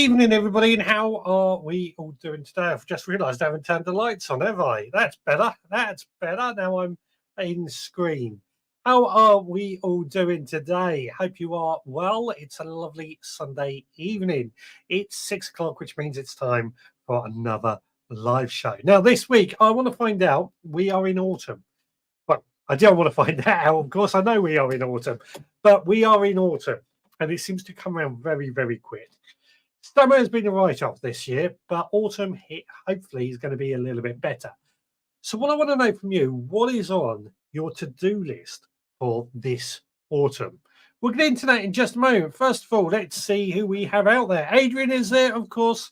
Evening, everybody, and how are we all doing today? I've just realised I haven't turned the lights on, have I? That's better. That's better. Now I'm in screen. How are we all doing today? Hope you are well. It's a lovely Sunday evening. It's 6 o'clock, which means it's time for another live show. Now, this week, I want to find out we are in autumn. Well, I don't want to find that out. Of course, I know we are in autumn, but we are in autumn, and it seems to come around very, very quick. Summer has been a write-off this year, but autumn hopefully is going to be a little bit better. So what I want to know from you, what is on your to-do list for this autumn? We'll get into that in just a moment. First of all, let's see who we have out there. Adrian is there, of course.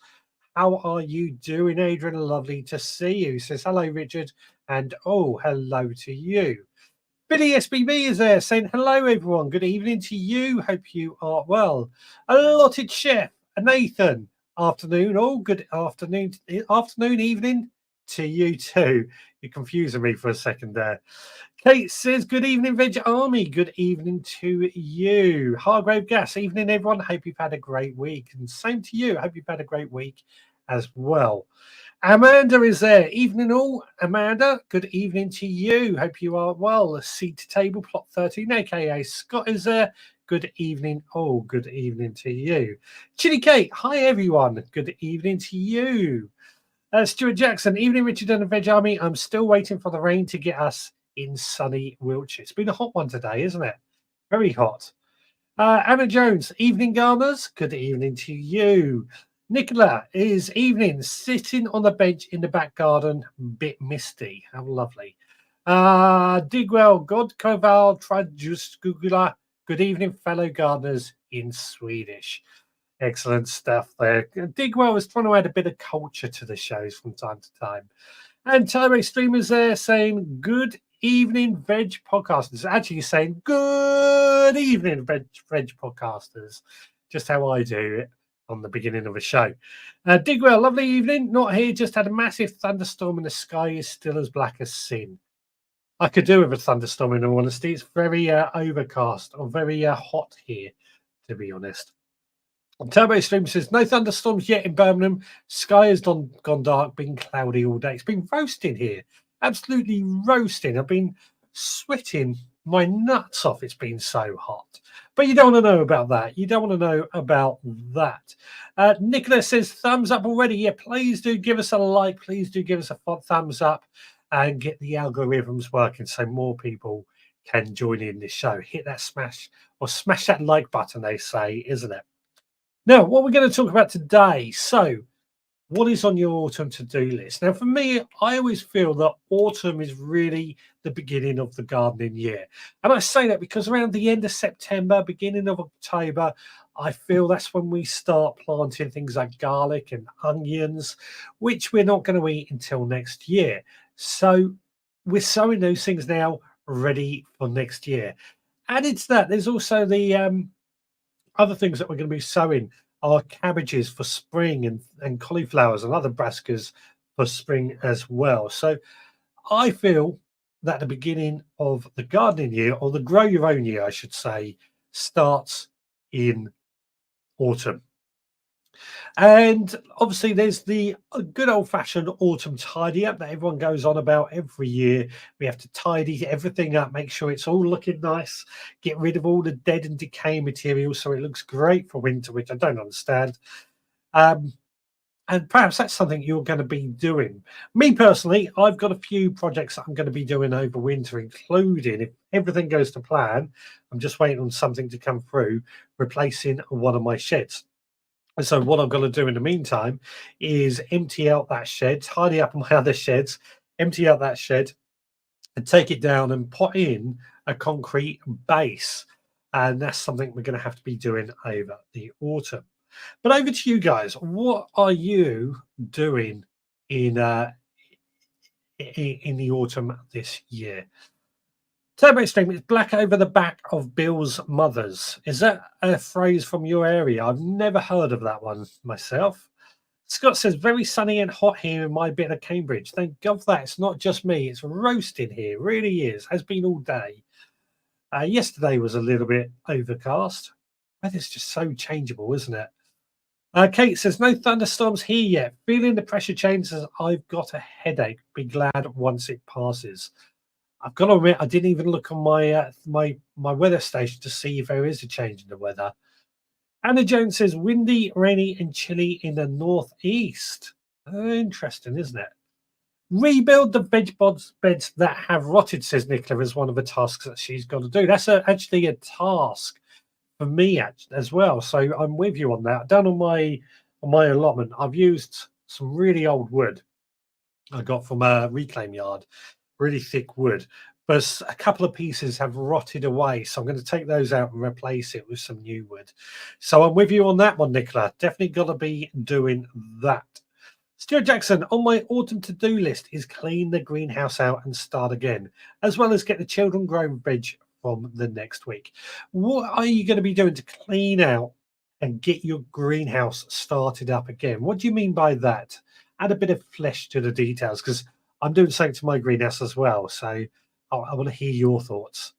How are you doing, Adrian? Lovely to see you. Says hello, Richard, and oh, hello to you. Billy SBB is there saying hello, everyone. Good evening to you. Hope you are well. Allotted Chef, Nathan, afternoon. Oh, good afternoon, evening to you too. You're confusing me for a second there. Kate says, good evening, Veg Army. Good evening to you. Hargrave Gas, evening, everyone. Hope you've had a great week. And same to you. Hope you've had a great week as well. Amanda is there. Evening all. Amanda, good evening to you. Hope you are well. Seat to Table, Plot 13, aka Scott is there. Good evening. Oh, good evening to you. Chili Kate, hi everyone. Good evening to you. Stuart Jackson, evening Richard and the Veg Army. I'm still waiting for the rain to get us in sunny Wiltshire. It's been a hot one today, isn't it? Very hot. Anna Jones, evening Garners. Good evening to you. Nicola is evening, sitting on the bench in the back garden, bit misty. How lovely. Digwell, God Koval Trajusgugula. Good evening, fellow gardeners in Swedish. Excellent stuff there. Digwell was trying to add a bit of culture to the shows from time to time. And Tyro Streamers there saying, good evening, Veg Podcasters. Actually saying, good evening, Veg Podcasters. Just how I do it on the beginning of a show. Digwell, lovely evening. Not here, just had a massive thunderstorm and the sky is still as black as sin. I could do with a thunderstorm in all honesty. It's very overcast or very hot here, to be honest. Turbo Stream says, no thunderstorms yet in Birmingham. Sky has gone dark, been cloudy all day. It's been roasting here. Absolutely roasting. I've been sweating my nuts off. It's been so hot. But you don't want to know about that. You don't want to know about that. Nicholas says, thumbs up already. Yeah, please do give us a like. Please do give us a thumbs up and get the algorithms working so more people can join in this show. Hit that smash that like button, they say, isn't it? Now, what we're going to talk about today. So, what is on your autumn to-do list? Now, for me, I always feel that autumn is really the beginning of the gardening year. And I say that because around the end of September, beginning of October, I feel that's when we start planting things like garlic and onions, which we're not going to eat until next year. So we're sowing those things now ready for next year. Added to that, there's also the other things that we're going to be sowing are cabbages for spring and cauliflowers and other brassicas for spring as well. So I feel that the beginning of the gardening year, or the grow your own year, I should say, starts in autumn. And obviously there's the good old-fashioned autumn tidy up that everyone goes on about every year. We have to tidy everything up, make sure it's all looking nice, get rid of all the dead and decaying material so it looks great for winter, which I don't understand. And perhaps that's something you're going to be doing. Me personally, I've got a few projects that I'm going to be doing over winter, including, if everything goes to plan, I'm just waiting on something to come through, replacing one of my sheds. And so what I'm going to do in the meantime is empty out that shed, tidy up my other sheds, empty out that shed and take it down and put in a concrete base. And that's something we're going to have to be doing over the autumn. But over to you guys. What are you doing in the autumn this year? Turbo Stream, it's black over the back of Bill's mother's. Is that a phrase from your area? I've never heard of that one myself. Scott says, very sunny and hot here in my bit of Cambridge. Thank God for that. It's not just me. It's roasting here. It really is. Has been all day. Yesterday was a little bit overcast. Weather's just so changeable, isn't it? Kate says, no thunderstorms here yet. Feeling the pressure changes. I've got a headache. Be glad once it passes. I've got to admit, I didn't even look on my weather station to see if there is a change in the weather. Anna Jones says, windy, rainy, and chilly in the northeast. Interesting, isn't it? Rebuild the beds that have rotted, says Nicola, is one of the tasks that she's got to do. That's actually a task for me as well. So I'm with you on that. Down on my allotment, I've used some really old wood I got from a reclaim yard, really thick wood. But a couple of pieces have rotted away, so I'm going to take those out and replace it with some new wood. So I'm with you on that one, Nicola. Definitely got to be doing that. Stuart Jackson, on my autumn to-do list is clean the greenhouse out and start again, as well as get the children grown veg from the next week. What are you going to be doing to clean out and get your greenhouse started up again? What do you mean by that? Add a bit of flesh to the details, because I'm doing something to my greenhouse as well. So I want to hear your thoughts.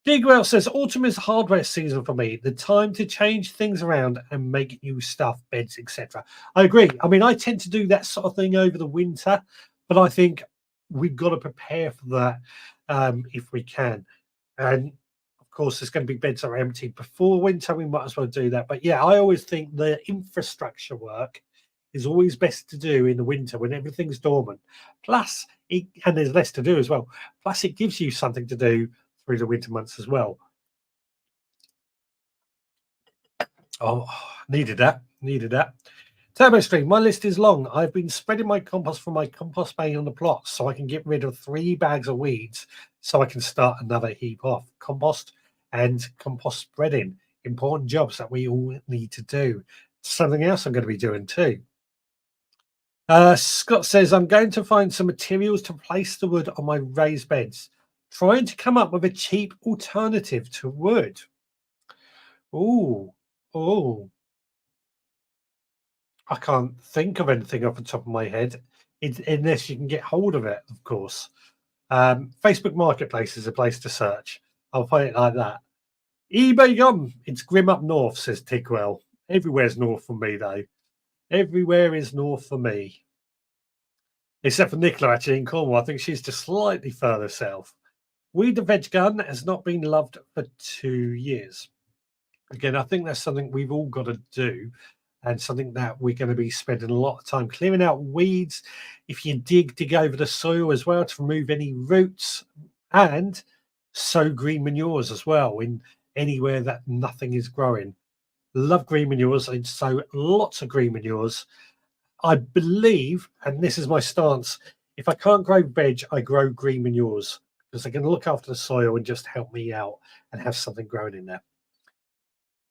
Digwell says, autumn is hardware season for me. The time to change things around and make new stuff, beds, etc. I agree. I mean, I tend to do that sort of thing over the winter, but I think we've got to prepare for that if we can. And of course, there's going to be beds that are empty before winter. We might as well do that. But yeah, I always think the infrastructure work is always best to do in the winter when everything's dormant. Plus, and there's less to do as well. Plus, it gives you something to do through the winter months as well. Oh, needed that. Needed that. Turbo Stream, my list is long. I've been spreading my compost from my compost bay on the plot so I can get rid of 3 bags of weeds so I can start another heap off. Compost and compost spreading, important jobs that we all need to do. Something else I'm going to be doing too. Scott says, I'm going to find some materials to place the wood on my raised beds, trying to come up with a cheap alternative to wood. Oh, I can't think of anything off the top of my head, unless you can get hold of it, of course. Facebook Marketplace is a place to search. I'll put it like that. eBay gone. It's grim up north, says Tigwell. Everywhere's north for me, though. Everywhere is north for me. Except for Nicola, actually, in Cornwall. I think she's just slightly further south. Weed the Veg Gun has not been loved for 2 years. Again, I think that's something we've all got to do, and something that we're going to be spending a lot of time clearing out weeds. If you dig over the soil as well to remove any roots, and sow green manures as well in anywhere that nothing is growing. Love green manures, and sow lots of green manures. I believe, and this is my stance, if I can't grow veg, I grow green manures because they can look after the soil and just help me out and have something growing in there.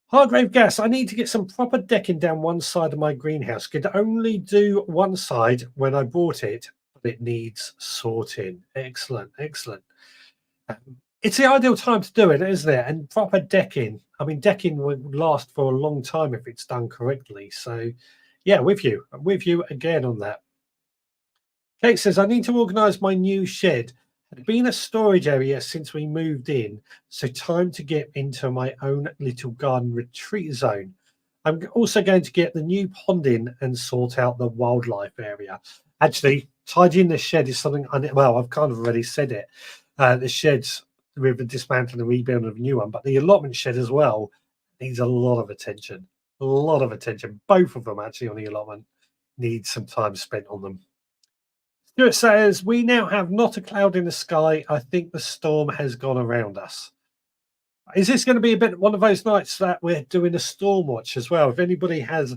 Hargrave Gas, I need to get some proper decking down one side of my greenhouse. Could only do one side when I bought it, but it needs sorting. Excellent, excellent. It's the ideal time to do it, isn't it? And proper decking. I mean, decking would last for a long time if it's done correctly. So, yeah, with you. I'm with you again on that. Kate says, I need to organise my new shed. It's been a storage area since we moved in, so time to get into my own little garden retreat zone. I'm also going to get the new pond in and sort out the wildlife area. Actually, tidying the shed is something, well, I've kind of already said it. The sheds with the dismantling and rebuilding of a new one, but the allotment shed as well needs a lot of attention. A lot of attention. Both of them, actually, on the allotment need some time spent on them. Stuart says, we now have not a cloud in the sky. I think the storm has gone around us. Is this going to be a bit one of those nights that we're doing a storm watch as well? If anybody has,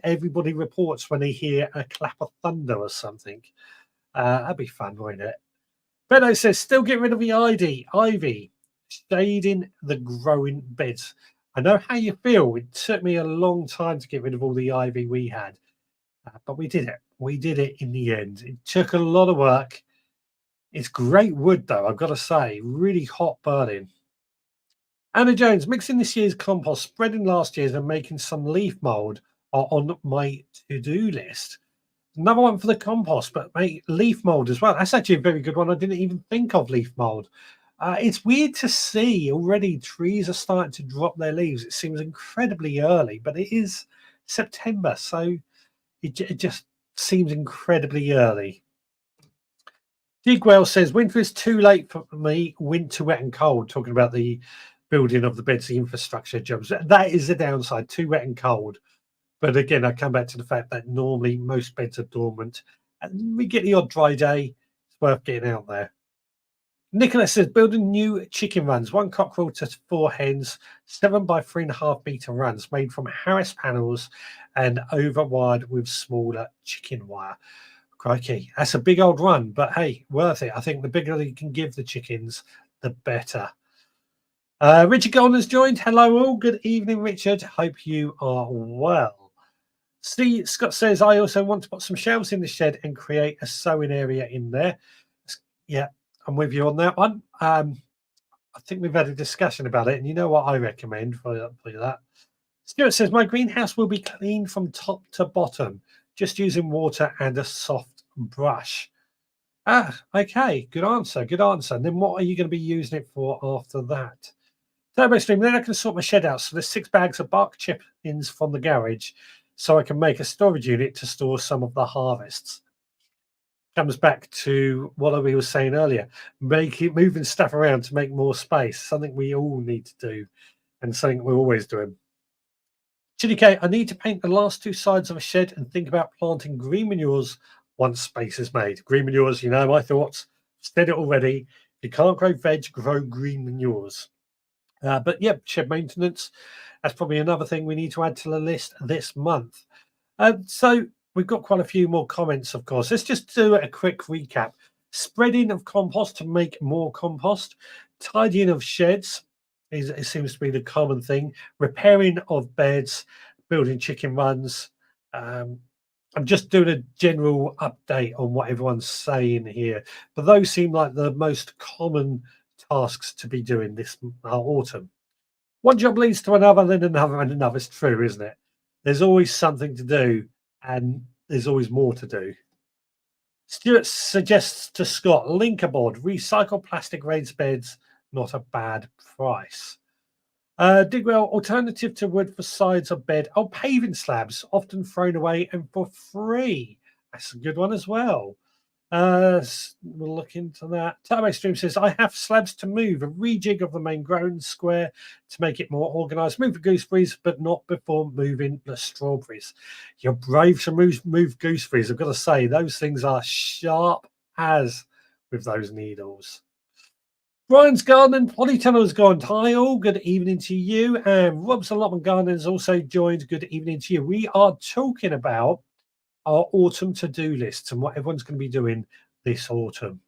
everybody reports when they hear a clap of thunder or something. That'd be fun, wouldn't it? Benno says, still get rid of the ivy, shading the growing beds. I know how you feel. It took me a long time to get rid of all the ivy we had, but we did it. We did it in the end. It took a lot of work. It's great wood, though, I've got to say. Really hot burning. Anna Jones, mixing this year's compost, spreading last year's, and making some leaf mold are on my to-do list. Another one for the compost, but make leaf mold as well. That's actually a very good one. I didn't even think of leaf mold. It's weird to see already trees are starting to drop their leaves. It seems incredibly early, but it is September. So it just seems incredibly early. Digwell says winter is too late for me. Winter wet and cold. Talking about the building of the beds, the infrastructure jobs. That is the downside. Too wet and cold. But again, I come back to the fact that normally most beds are dormant, and we get the odd dry day. It's worth getting out there. Nicholas says building new chicken runs, one cockerel to 4 hens, 7 by 3.5 meter runs made from Harris panels and overwired with smaller chicken wire. Crikey, that's a big old run, but hey, worth it. I think the bigger you can give the chickens, the better. Richard Golden has joined. Hello all. Good evening, Richard. Hope you are well. Steve Scott says, I also want to put some shelves in the shed and create a sewing area in there. Yeah, I'm with you on that one. I think we've had a discussion about it, and you know what I recommend for that. Stuart says, my greenhouse will be cleaned from top to bottom, just using water and a soft brush. Ah, okay. Good answer. Good answer. And then what are you going to be using it for after that? Turbo Stream, then I can sort my shed out. So there's 6 bags of bark chip-ins from the garage so I can make a storage unit to store some of the harvests. Comes back to what we were saying earlier, moving stuff around to make more space, something we all need to do and something we're always doing. Chili K, I need to paint the last 2 sides of a shed and think about planting green manures once space is made. Green manures, you know my thoughts. Said it already. If you can't grow veg, grow green manures. But yeah, shed maintenance, that's probably another thing we need to add to the list this month. So we've got quite a few more comments, of course. Let's just do a quick recap. Spreading of compost to make more compost. Tidying of sheds, it seems to be the common thing. Repairing of beds, building chicken runs. I'm just doing a general update on what everyone's saying here. But those seem like the most common tasks to be doing this autumn. One job leads to another, then another, and another. It's true, isn't it? There's always something to do, and there's always more to do. Stuart suggests to Scott, Linkerboard, recycle plastic raised beds, not a bad price. Digwell, alternative to wood for sides of bed. Oh, paving slabs, often thrown away and for free. That's a good one as well. We'll look into that. Turbo Stream says, I have slabs to move, a rejig of the main ground square to make it more organised. Move the gooseberries, but not before moving the strawberries. You're brave to move gooseberries. I've got to say, those things are sharp as with those needles. Brian's Garden and Polytunnel's gone. Hi all, good evening to you. And Rob's Allotment Garden has also joined. Good evening to you. We are talking about our autumn to-do lists and what everyone's going to be doing this autumn.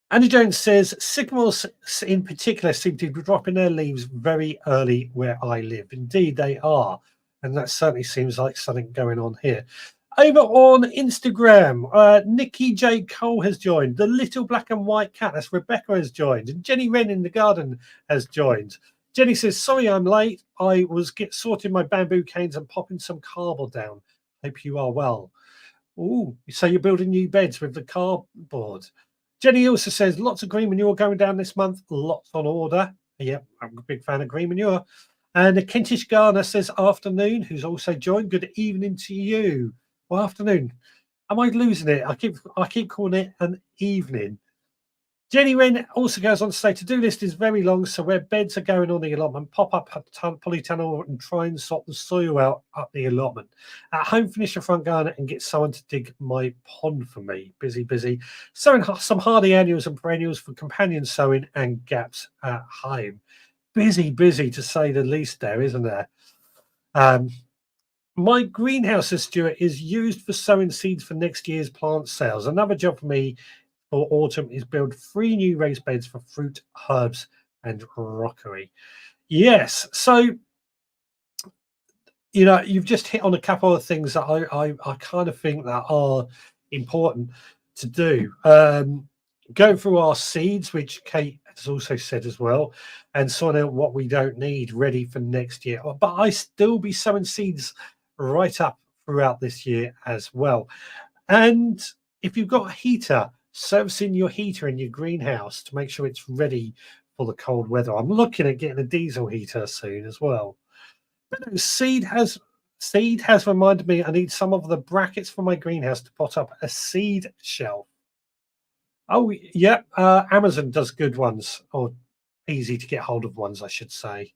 Andy Jones says, sycamores in particular seem to be dropping their leaves very early where I live. Indeed, they are. And that certainly seems like something going on here. Over on Instagram, Nikki J. Cole has joined. The Little Black and White Cat, that's Rebecca, has joined. And Jenny Wren in the garden has joined. Jenny says, sorry I'm late. I was sorting my bamboo canes and popping some cardboard down. Hope you are well. Oh, so you're building new beds with the cardboard. Jenny also says, lots of green manure going down this month. Lots on order. Yep, I'm a big fan of green manure. And the Kentish Gardener says, afternoon, who's also joined. Good evening to you. Well, afternoon. Am I losing it? I keep calling it an evening. Jenny Wren also goes on to say, to-do list is very long, so where beds are going on the allotment, pop up a polytunnel and try and sort the soil out up the allotment. At home, finish the front garden and get someone to dig my pond for me. Busy. Sowing some hardy annuals and perennials for companion sowing and gaps at home. Busy to say the least there, isn't there? My greenhouse, Stuart, is used for sowing seeds for next year's plant sales. Another job for me for autumn is build 3 new raised beds for fruit, herbs, and rockery. Yes, so you've just hit on a couple of things that I kind of think that are important to do. Going through our seeds, which Kate has also said as well, and sorting out what we don't need ready for next year. But I still be sowing seeds right up throughout this year as well. And if you've got a heater, servicing your heater in your greenhouse to make sure it's ready for the cold weather. I'm looking at getting a diesel heater soon as well. But seed has Seed has reminded me I need some of the brackets for my greenhouse to pot up a seed shelf. Oh, yeah. Amazon does good ones, or easy to get hold of ones, I should say.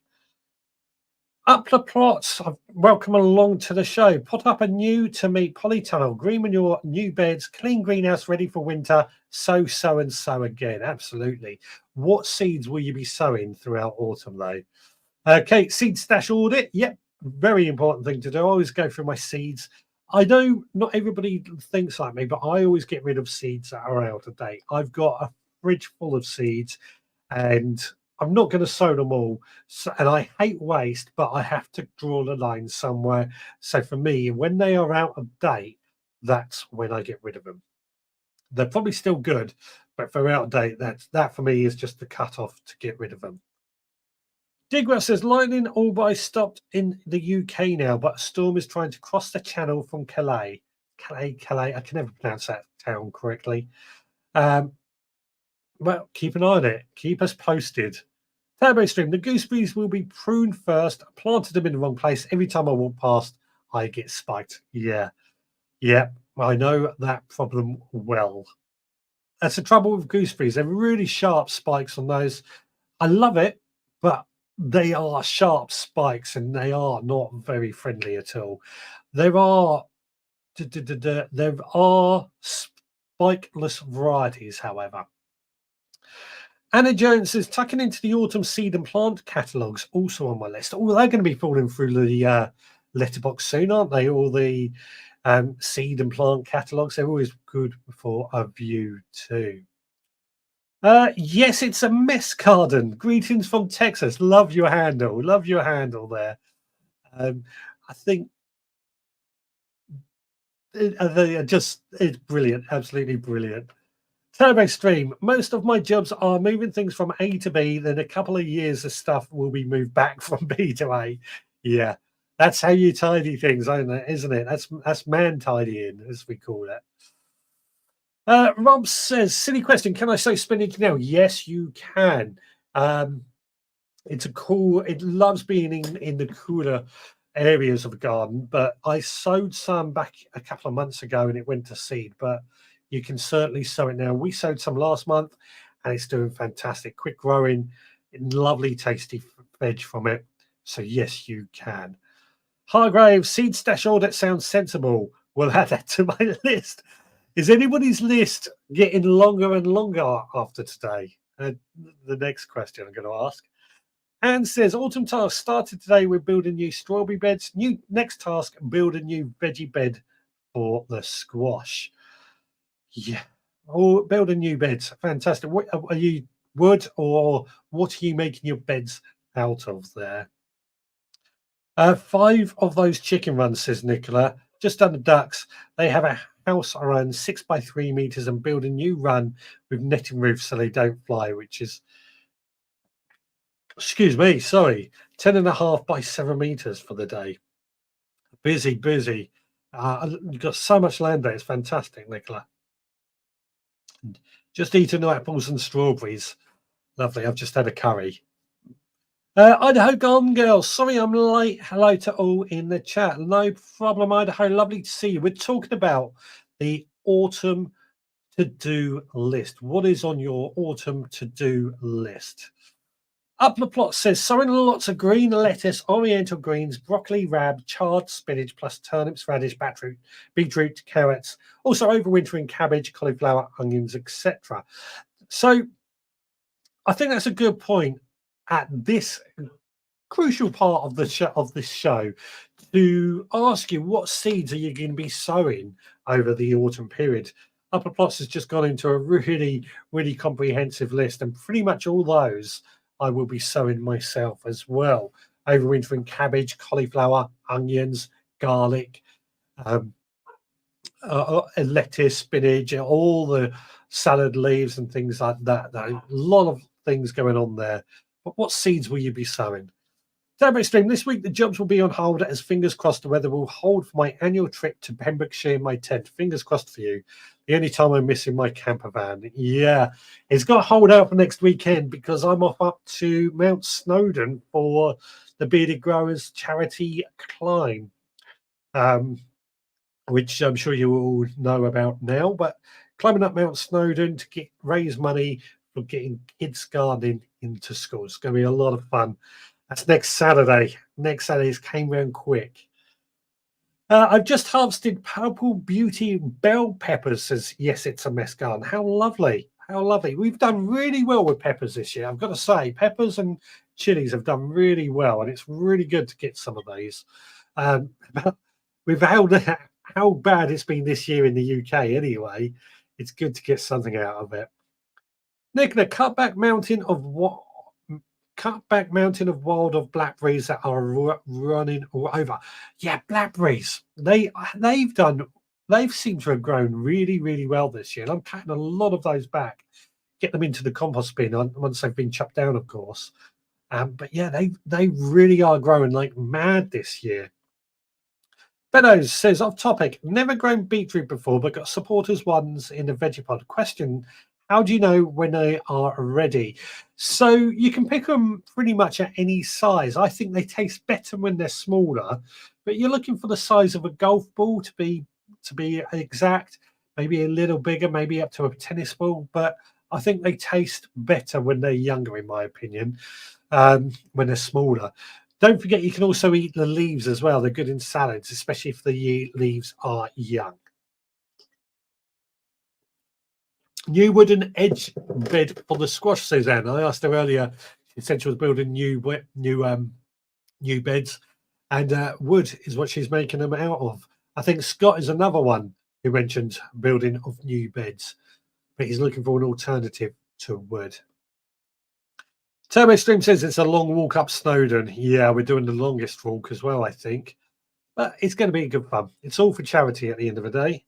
Up the plots. Welcome along to the show. Put up a new to meet polytunnel, green manure, new beds, clean greenhouse ready for winter. So and so again. Absolutely. What seeds will you be sowing throughout autumn, though? Okay, seed stash audit. Yep, very important thing to do. I always go through my seeds. I know not everybody thinks like me, but I always get rid of seeds that are out of date. I've got a fridge full of seeds, and I'm not going to sow them all. So, and I hate waste, but I have to draw the line somewhere. So for me, when they are out of date, that's when I get rid of them. They're probably still good, but if they're out of date, that for me is just the cut off to get rid of them. Digwell says lightning all but stopped in the UK now, but a storm is trying to cross the channel from Calais. Calais. I can never pronounce that town correctly. Well, keep an eye on it. Keep us posted. Turbo Stream. The gooseberries will be pruned first. I planted them in the wrong place. Every time I walk past, I get spiked. Yeah. I know that problem well. That's the trouble with gooseberries. They're really sharp spikes on those. I love it, but they are sharp spikes and they are not very friendly at all. There are spikeless varieties, however. Anna Jones is tucking into the autumn seed and plant catalogues, also on my list. Oh, they're going to be falling through the letterbox soon, aren't they? All the seed and plant catalogues. They're always good for a view too. Yes, it's a mess garden. Greetings from Texas. Love your handle. Love your handle there. I think it's brilliant. Absolutely brilliant. Turbo Stream. Most of my jobs are moving things from A to B. Then a couple of years of stuff will be moved back from B to A. Yeah, that's how you tidy things, isn't it? That's man tidying, as we call it. Rob says, silly question. Can I sow spinach now? Yes, you can. It's it loves being in the cooler areas of the garden, but I sowed some back a couple of months ago and it went to seed, but you can certainly sow it now. We sowed some last month and it's doing fantastic. Quick growing, lovely, tasty veg from it. So yes, you can. Hargrave, seed stash audit sounds sensible. We'll add that to my list. Is anybody's list getting longer and longer after today? The next question I'm going to ask. Anne says, autumn task started today with building new strawberry beds. Next task, build a new veggie bed for the squash. Yeah. Oh, build a new beds. Fantastic. What, are you wood or what are you making your beds out of there? 5 of those chicken runs, says Nicola. Just under ducks. They have a house around 6 by 3 meters and build a new run with netting roofs so they don't fly, which is, excuse me, sorry, 10.5 by 7 meters for the day. Busy. You've got so much land there. It's fantastic, Nicola. Just eating apples and strawberries. Lovely. I've just had a curry. Idaho Garden Girl, sorry I'm late. Hello to all in the chat. No problem, Idaho. Lovely to see you. We're talking about the autumn to-do list. What is on your autumn to-do list? Up the plot says sowing lots of green lettuce, oriental greens, broccoli, rab, chard, spinach, plus turnips, radish, beetroot, carrots. Also overwintering cabbage, cauliflower, onions, etc. So I think that's a good point at this crucial part of this show to ask you what seeds are you going to be sowing over the autumn period. Upper Plots has just gone into a really comprehensive list, and pretty much all those I will be sowing myself as well. Overwintering cabbage, cauliflower, onions, garlic, lettuce, spinach, all the salad leaves and things like that. A lot of things going on there. But what seeds will you be sowing? Turbo Stream, this week the jobs will be on hold as fingers crossed the weather will hold for my annual trip to Pembrokeshire in my tent. Fingers crossed for you. The only time I'm missing my camper van. Yeah, it's got to hold out for next weekend because I'm off up to Mount Snowdon for the Bearded Growers charity climb. um, which I'm sure you all know about now. But climbing up Mount Snowdon to raise money for getting kids gardening into schools. It's going to be a lot of fun. That's next Saturday. Next Saturday's came round quick. I've just harvested purple beauty bell peppers. Says yes, it's a mess garden. How lovely! How lovely! We've done really well with peppers this year. I've got to say, peppers and chilies have done really well, and it's really good to get some of these. Um, with how bad it's been this year in the UK, anyway, it's good to get something out of it. Nick, the cutback mountain of what? Cutback mountain of wild of blackberries that are running all over. Yeah, blackberries. They've seemed to have grown really, really well this year. And I'm cutting a lot of those back, get them into the compost bin once they've been chopped down, of course. But yeah, they really are growing like mad this year. Beddoes says off topic, never grown beetroot before, but got supporters ones in the Vegepod. Question: how do you know when they are ready? So you can pick them pretty much at any size. I think they taste better when they're smaller, but you're looking for the size of a golf ball to be exact. Maybe a little bigger, maybe up to a tennis ball, but I think they taste better when they're younger, in my opinion, when they're smaller. Don't forget, you can also eat the leaves as well. They're good in salads, especially if the leaves are young. New wooden edge bed for the squash, Suzanne. I asked her earlier. She said she was building new beds, and wood is what she's making them out of. I think Scott is another one who mentioned building of new beds, but he's looking for an alternative to wood. Turbo Stream says it's a long walk up Snowdon. Yeah, we're doing the longest walk as well, I think. But it's going to be good fun. It's all for charity at the end of the day.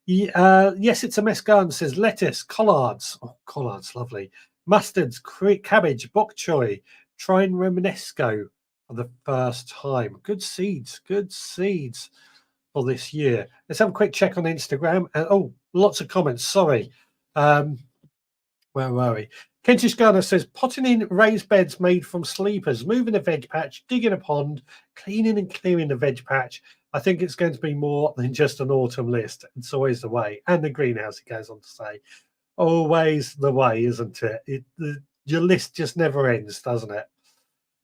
Yes, it's a mess garden, says lettuce, collards. Oh, collards, lovely. Mustards, cabbage, bok choy, trine romanesco for the first time. Good seeds for this year. Let's have a quick check on Instagram. And oh, lots of comments. Sorry. Where were we? Kentish Gardener says potting in raised beds made from sleepers, moving a veg patch, digging a pond, cleaning and clearing the veg patch. I think it's going to be more than just an autumn list. It's always the way. And the greenhouse, it goes on to say. Always the way, isn't it? Your list just never ends, doesn't it?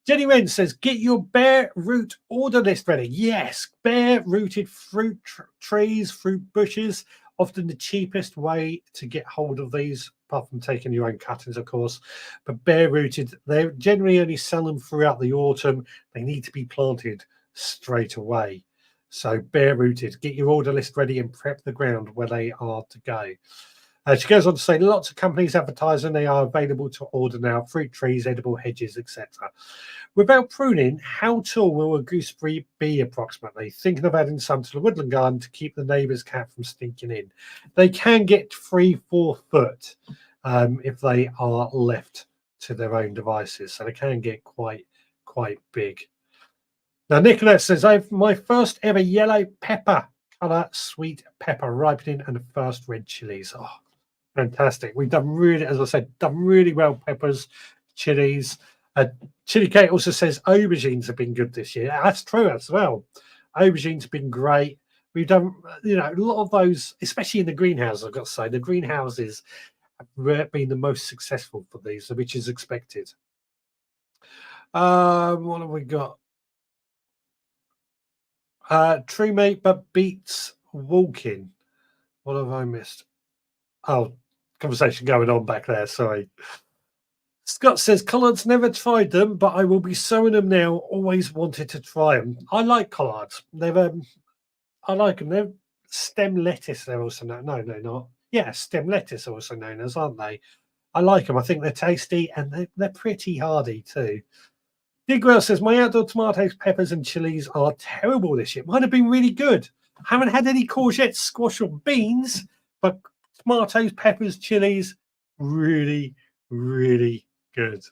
Jenny Wren says, get your bare root order list ready. Yes, bare rooted fruit trees, fruit bushes, often the cheapest way to get hold of these, apart from taking your own cuttings, of course. But bare rooted, they generally only sell them throughout the autumn. They need to be planted straight away. So bare rooted, get your order list ready and prep the ground where they are to go. She goes on to say lots of companies advertising they are available to order now, fruit trees, edible hedges, etc. Without pruning, how tall will a gooseberry be approximately? Thinking of adding some to the woodland garden to keep the neighbour's cat from stinking in. They can get 3-4 foot if they are left to their own devices, so they can get quite big. Now, Nicolette says, I've my first ever yellow pepper colour sweet pepper ripening and the first red chilies. Oh, fantastic. We've done really, as I said, done really well. Peppers, chilies. Chili Kate also says aubergines have been good this year. That's true as well. Aubergines have been great. We've done, a lot of those, especially in the greenhouse, I've got to say. The greenhouses have been the most successful for these, which is expected. What have we got? True mate, but beats walking. What have I missed? Oh, conversation going on back there. Sorry. Scott says collards never tried them, but I will be sowing them now. Always wanted to try them. I like collards. I like them. They're stem lettuce. They're also known. No, they're not. Yeah, stem lettuce also known as, aren't they? I like them. I think they're tasty and they're pretty hardy too. Digwell says, my outdoor tomatoes, peppers, and chilies are terrible this year. Might have been really good. I haven't had any courgettes, squash, or beans, but tomatoes, peppers, chilies, really, really good.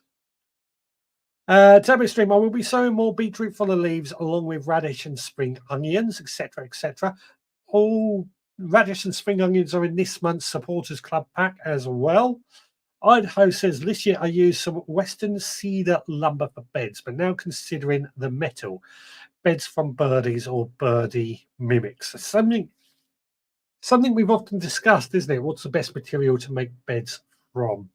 Tablet stream, I will be sowing more beetroot for the leaves along with radish and spring onions, etc., etc. All radish and spring onions are in this month's supporters club pack as well. Idaho says this year I used some Western cedar lumber for beds, but now considering the metal. beds from birdies or birdie mimics? It's something we've often discussed, isn't it? What's the best material to make beds from?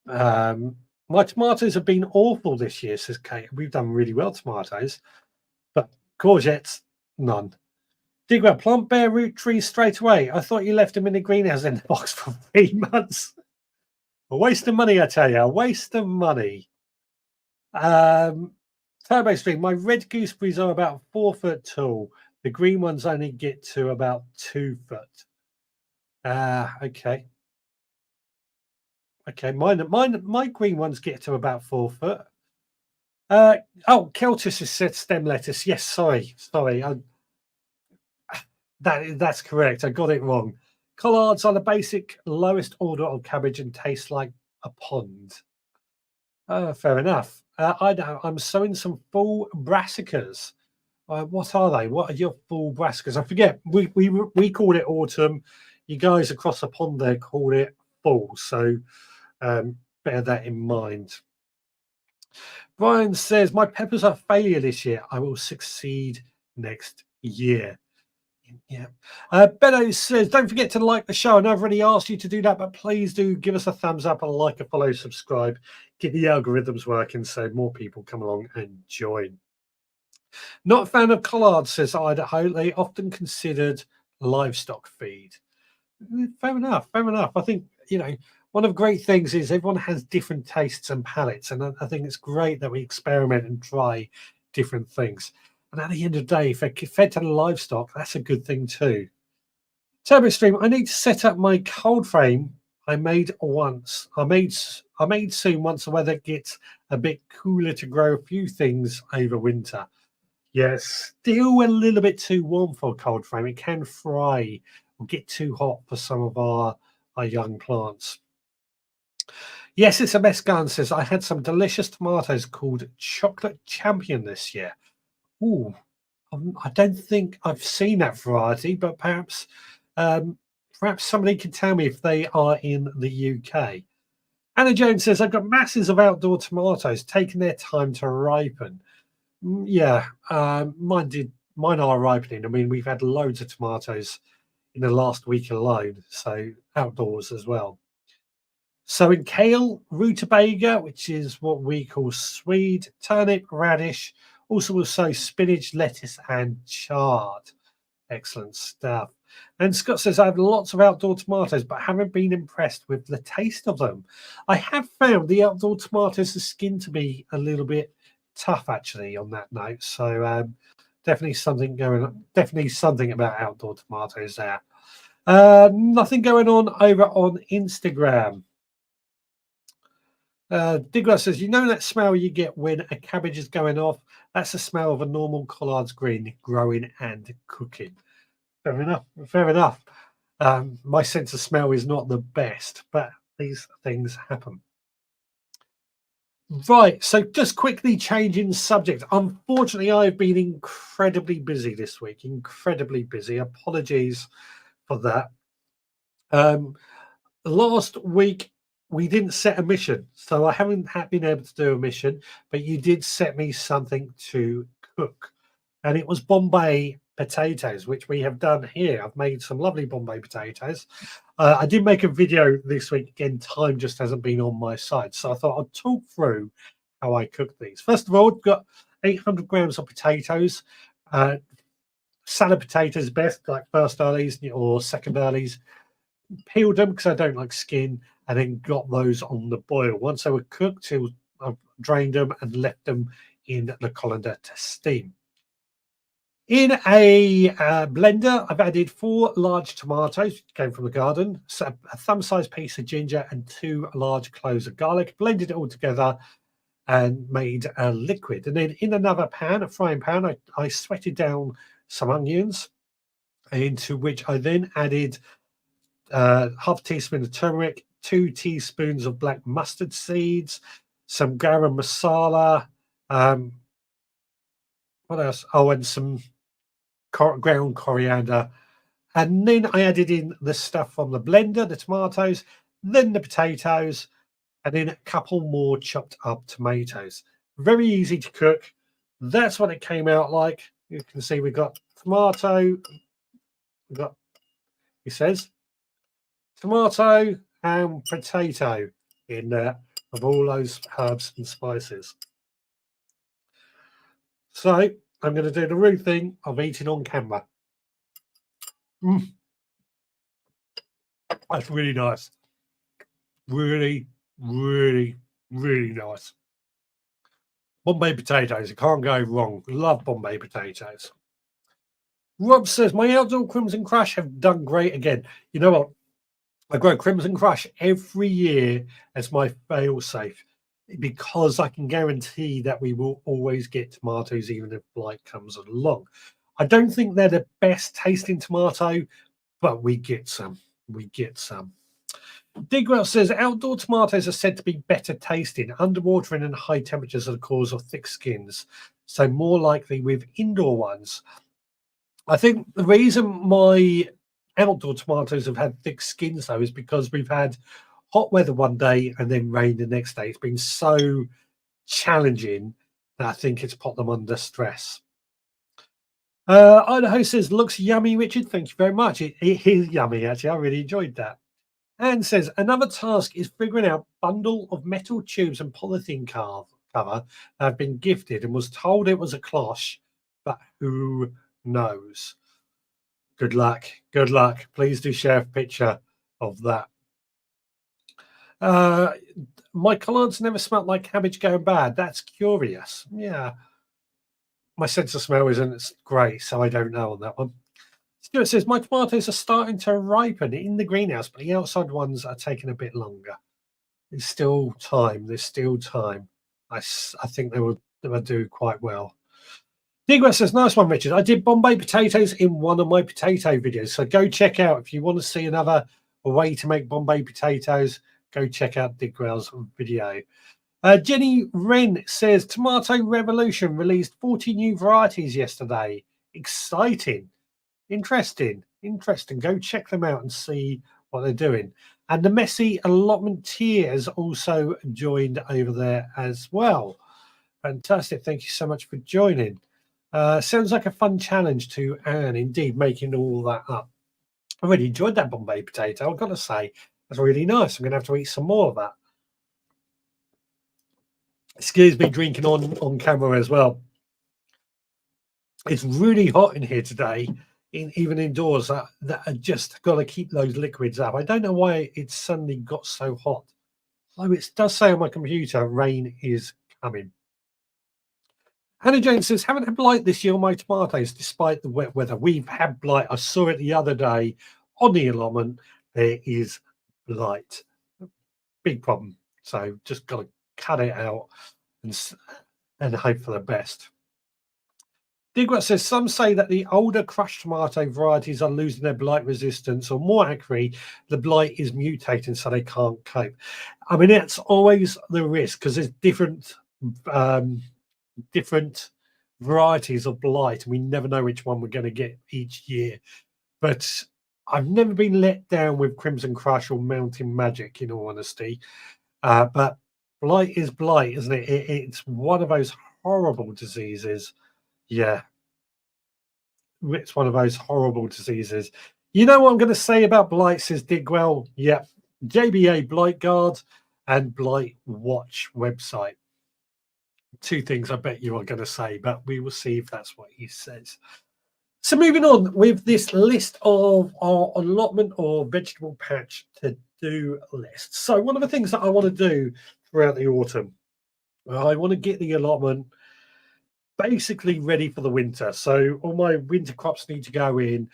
My tomatoes have been awful this year, says Kate. We've done really well tomatoes, but courgettes, none. Digger, plant bare root trees straight away. I thought you left them in the greenhouse in the box for 3 months. A waste of money, I tell you. A waste of money. Turbo Stream, my red gooseberries are about 4 foot tall. The green ones only get to about 2 foot. Okay. Okay, my green ones get to about 4 foot. Keltis has said stem lettuce. Yes, sorry. That's correct. I got it wrong. Collards are the basic lowest order of cabbage and taste like a pond. Fair enough. I'm sowing some full brassicas. What are they? What are your full brassicas? I forget. We called it autumn. You guys across the pond there called it fall. So bear that in mind. Brian says, my peppers are a failure this year. I will succeed next year. Yeah. Beto says, don't forget to like the show. I know I've already asked you to do that, but please do give us a thumbs up, a like, a follow, subscribe. Get the algorithms working so more people come along and join. Not a fan of collards, says Idaho. They often considered livestock feed. Fair enough. I think, one of the great things is everyone has different tastes and palates. And I think it's great that we experiment and try different things. And at the end of the day, if they're fed to the livestock, that's a good thing too. Turbo Stream, I need to set up my cold frame I made soon once the weather gets a bit cooler to grow a few things over winter. Yes, still a little bit too warm for a cold frame. It can fry or get too hot for some of our young plants. Yes, it's a mess gun, says I had some delicious tomatoes called Chocolate Champion this year. Ooh, I don't think I've seen that variety, but perhaps somebody can tell me if they are in the UK. Anna Jones says, I've got masses of outdoor tomatoes taking their time to ripen. Yeah, mine are ripening. I mean, we've had loads of tomatoes in the last week alone, so outdoors as well. So in kale, rutabaga, which is what we call swede, turnip, radish, also spinach, lettuce, and chard. Excellent stuff. And Scott says, I have lots of outdoor tomatoes, but haven't been impressed with the taste of them. I have found the outdoor tomatoes, the skin to be a little bit tough, actually, on that note. So definitely something going on. Definitely something about outdoor tomatoes there. Nothing going on over on Instagram. Douglas says, you know that smell you get when a cabbage is going off? That's the smell of a normal collard's green growing and cooking. Fair enough. My sense of smell is not the best, but these things happen. Right, so just quickly changing subject. Unfortunately, I've been incredibly busy this week. Incredibly busy. Apologies for that. Last week, we didn't set a mission, so I haven't been able to do a mission, but you did set me something to cook, and it was Bombay potatoes, which we have done here. I've made some lovely Bombay potatoes. I did make a video this week. Again, time just hasn't been on my side, so I thought I'd talk through how I cook these. First of all, I've got 800 grams of potatoes. Salad potatoes best, like first earlies or second earlies. Peeled them because I don't like skin, and then got those on the boil. Once they were cooked, I've drained them and left them in the colander to steam. In a blender, I've added 4 large tomatoes, which came from the garden, so a thumb-sized piece of ginger and 2 large cloves of garlic. Blended it all together and made a liquid. And then in another pan, a frying pan, I sweated down some onions, into which I then added half a teaspoon of turmeric, 2 teaspoons of black mustard seeds, some garam masala, what else? Oh, and some ground coriander. And then I added in the stuff from the blender, the tomatoes, then the potatoes, and then a couple more chopped up tomatoes. Very easy to cook, That's what it came out like. You can see we've got tomato. We've got, it says, tomato and potato in there of all those herbs and spices. So I'm going to do the rude thing of eating on camera. That's really nice. Really, really, really nice. Bombay potatoes. It can't go wrong. Love Bombay potatoes. Rob says, my outdoor Crimson Crush have done great again. You know what? I grow Crimson Crush every year as my fail safe because I can guarantee that we will always get tomatoes even if blight comes along. I don't think they're the best tasting tomato, but we get some. We get some. Digwell says outdoor tomatoes are said to be better tasting. Underwatering and high temperatures are the cause of thick skins, so more likely with indoor ones. I think the reason my outdoor tomatoes have had thick skins though is because we've had hot weather one day and then rain the next day. It's been so challenging that I think it's put them under stress. Idaho says, looks yummy, Richard. Thank you very much. It is yummy, actually. I really enjoyed that. Anne says, another task is figuring out bundle of metal tubes and polythene cover that have been gifted and was told it was a cloche, but who knows? Good luck. Good luck. Please do share a picture of that. My collards never smelt like cabbage going bad. That's curious. Yeah. My sense of smell isn't great, so I don't know on that one. Stuart says, my tomatoes are starting to ripen in the greenhouse, but the outside ones are taking a bit longer. There's still time. There's still time. I think they will do quite well. Digwell says, nice one, Richard. I did Bombay potatoes in one of my potato videos. So go check out, if you want to see another way to make Bombay potatoes, go check out Digwell's video. Jenny Wren says, Tomato Revolution released 40 new varieties yesterday. Exciting. Interesting. Go check them out and see what they're doing. And the Messy Allotment Tiers also joined over there as well. Fantastic. Thank you so much for joining. Sounds like a fun challenge to Anne, indeed, making all that up. I really enjoyed that Bombay potato. I've got to say, that's really nice. I'm going to have to eat some more of that. Excuse me, drinking on camera as well. It's really hot in here today, even indoors. That I just got to keep those liquids up. I don't know why it suddenly got so hot. Although it does say on my computer, rain is coming. Hannah Jane says, haven't had blight this year on my tomatoes despite the wet weather. We've had blight. I saw it the other day on the allotment. There is blight. Big problem. So just got to cut it out and hope for the best. Digwell says, some say that the older crushed tomato varieties are losing their blight resistance, or more accurately, the blight is mutating so they can't cope. I mean, it's always the risk because there's different varieties of blight, and we never know which one we're going to get each year. But I've never been let down with Crimson Crush or Mountain Magic, in all honesty. But blight is blight, isn't it? It's one of those horrible diseases. Yeah, it's one of those horrible diseases. You know what I'm going to say about blight, says Digwell? Yeah, JBA Blight Guard and Blight Watch website. Two things I bet you are going to say, but we will see if that's what he says. So moving on with this list of our allotment or vegetable patch to do list. So one of the things that I want to do throughout the autumn, I want to get the allotment basically ready for the winter. So all my winter crops need to go in.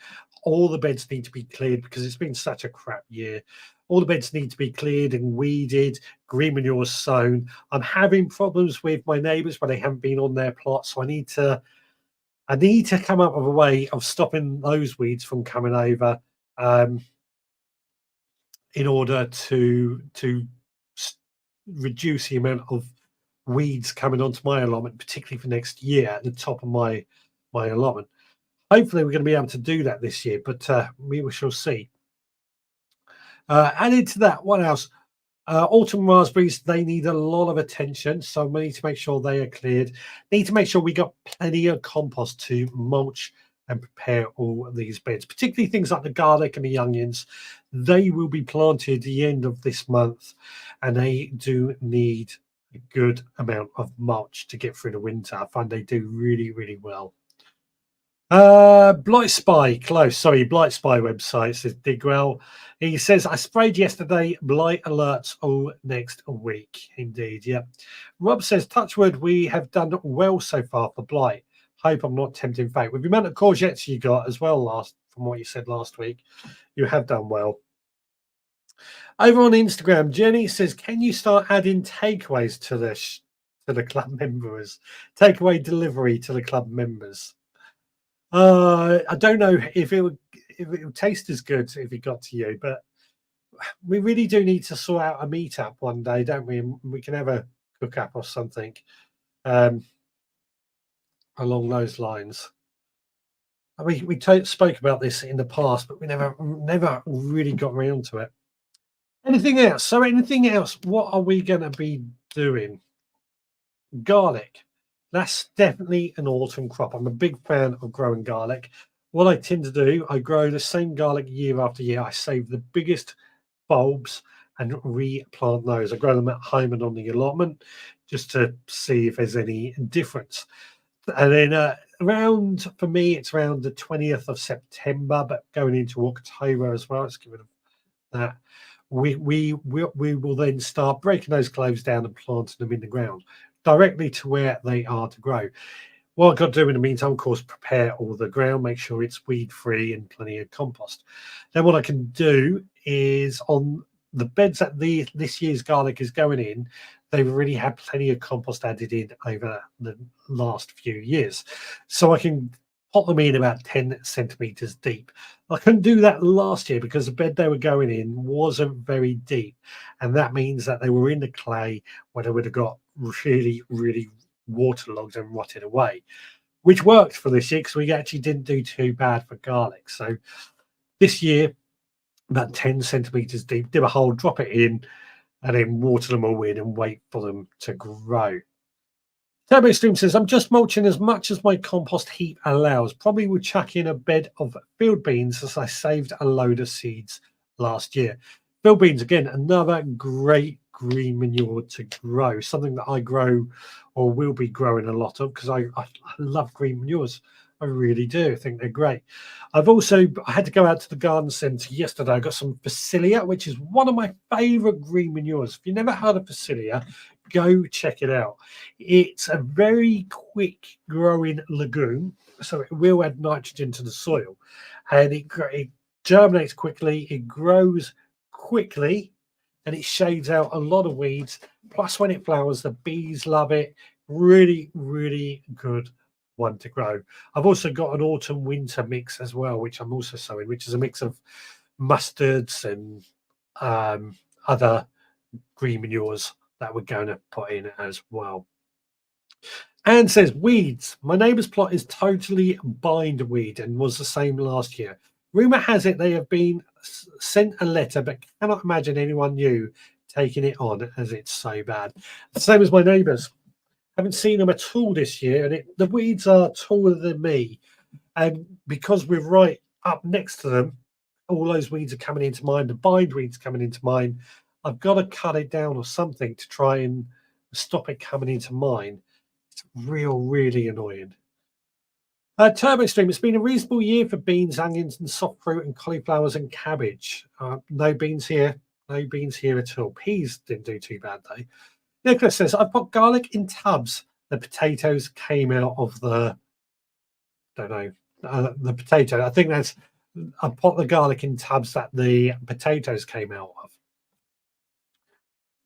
All the beds need to be cleared because it's been such a crap year. All the beds need to be cleared and weeded, green manure sown. I'm having problems with my neighbours where they haven't been on their plot. So I need to come up with a way of stopping those weeds from coming over in order to reduce the amount of weeds coming onto my allotment, particularly for next year at the top of my allotment. Hopefully we're going to be able to do that this year, but we shall see. Added to that, what else? Autumn raspberries, they need a lot of attention, so we need to make sure they are cleared. Need to make sure we got plenty of compost to mulch and prepare all of these beds, particularly things like the garlic and the onions. They will be planted at the end of this month, and they do need a good amount of mulch to get through the winter. I find they do really, really well. Blight Spy, close. Sorry, Blight Spy website says Digwell. He says, I sprayed yesterday, blight alerts all next week. Indeed, yeah. Rob says, Touchwood, we have done well so far for blight. Hope I'm not tempting fate. With the amount of courgettes you got as well from what you said last week, you have done well. Over on Instagram, Jenny says, can you start adding takeaways to the club members? Takeaway delivery to the club members. I don't know if it would taste as good if it got to you, but we really do need to sort out a meetup one day, don't we? And we can have a cook up or something along those lines. We spoke about this in the past, but we never really got around to it. Anything else? So anything else? What are we going to be doing? Garlic. That's definitely an autumn crop. I'm a big fan of growing garlic. What I tend to do, I grow the same garlic year after year. I save the biggest bulbs and replant those. I grow them at home and on the allotment just to see if there's any difference. And then around, for me, it's around the 20th of September, but going into October as well. Let's get rid of that. We will then start breaking those cloves down and planting them in the ground directly to where they are to grow. What I've got to do in the meantime, of course, prepare all the ground, make sure it's weed free and plenty of compost. Then what I can do is on the beds that this year's garlic is going in, they've already had plenty of compost added in over the last few years. So I can pot them in about 10 centimeters deep. I couldn't do that last year because the bed they were going in wasn't very deep. And that means that they were in the clay where they would have got really, really waterlogged and rotted away, which worked for this year because we actually didn't do too bad for garlic. So this year, about 10 centimeters deep, dip a hole, drop it in, and then water them all in and wait for them to grow. Turbo Stream says, I'm just mulching as much as my compost heap allows. Probably would chuck in a bed of field beans as I saved a load of seeds last year. Field beans, again, another great green manure to grow. Something that I grow or will be growing a lot of because I love green manures. I really do. I think they're great. I had to go out to the garden centre yesterday. I got some Phacelia, which is one of my favourite green manures. If you've never heard of Phacelia, go check it out. It's a very quick growing legume, so it will add nitrogen to the soil, and it germinates quickly, it grows quickly, and it shades out a lot of weeds. Plus, when it flowers, the bees love it. Really, really good one to grow. I've also got an autumn winter mix as well, which I'm also sowing, which is a mix of mustards and other green manures that we're going to put in as well. Anne says, weeds. My neighbour's plot is totally bindweed and was the same last year. Rumour has it they have been sent a letter, but cannot imagine anyone new taking it on as it's so bad. The same as my neighbours. Haven't seen them at all this year, and the weeds are taller than me. And because we're right up next to them, all those weeds are coming into mine. The bindweed's coming into mine. I've got to cut it down or something to try and stop it coming into mine. It's really annoying. Turbo Stream, it's been a reasonable year for beans, onions, and soft fruit, and cauliflowers and cabbage. No beans here. No beans here at all. Peas didn't do too bad, though. Nicholas says, I put garlic in tubs. The potatoes came out of the potato. I think I put the garlic in tubs that the potatoes came out of.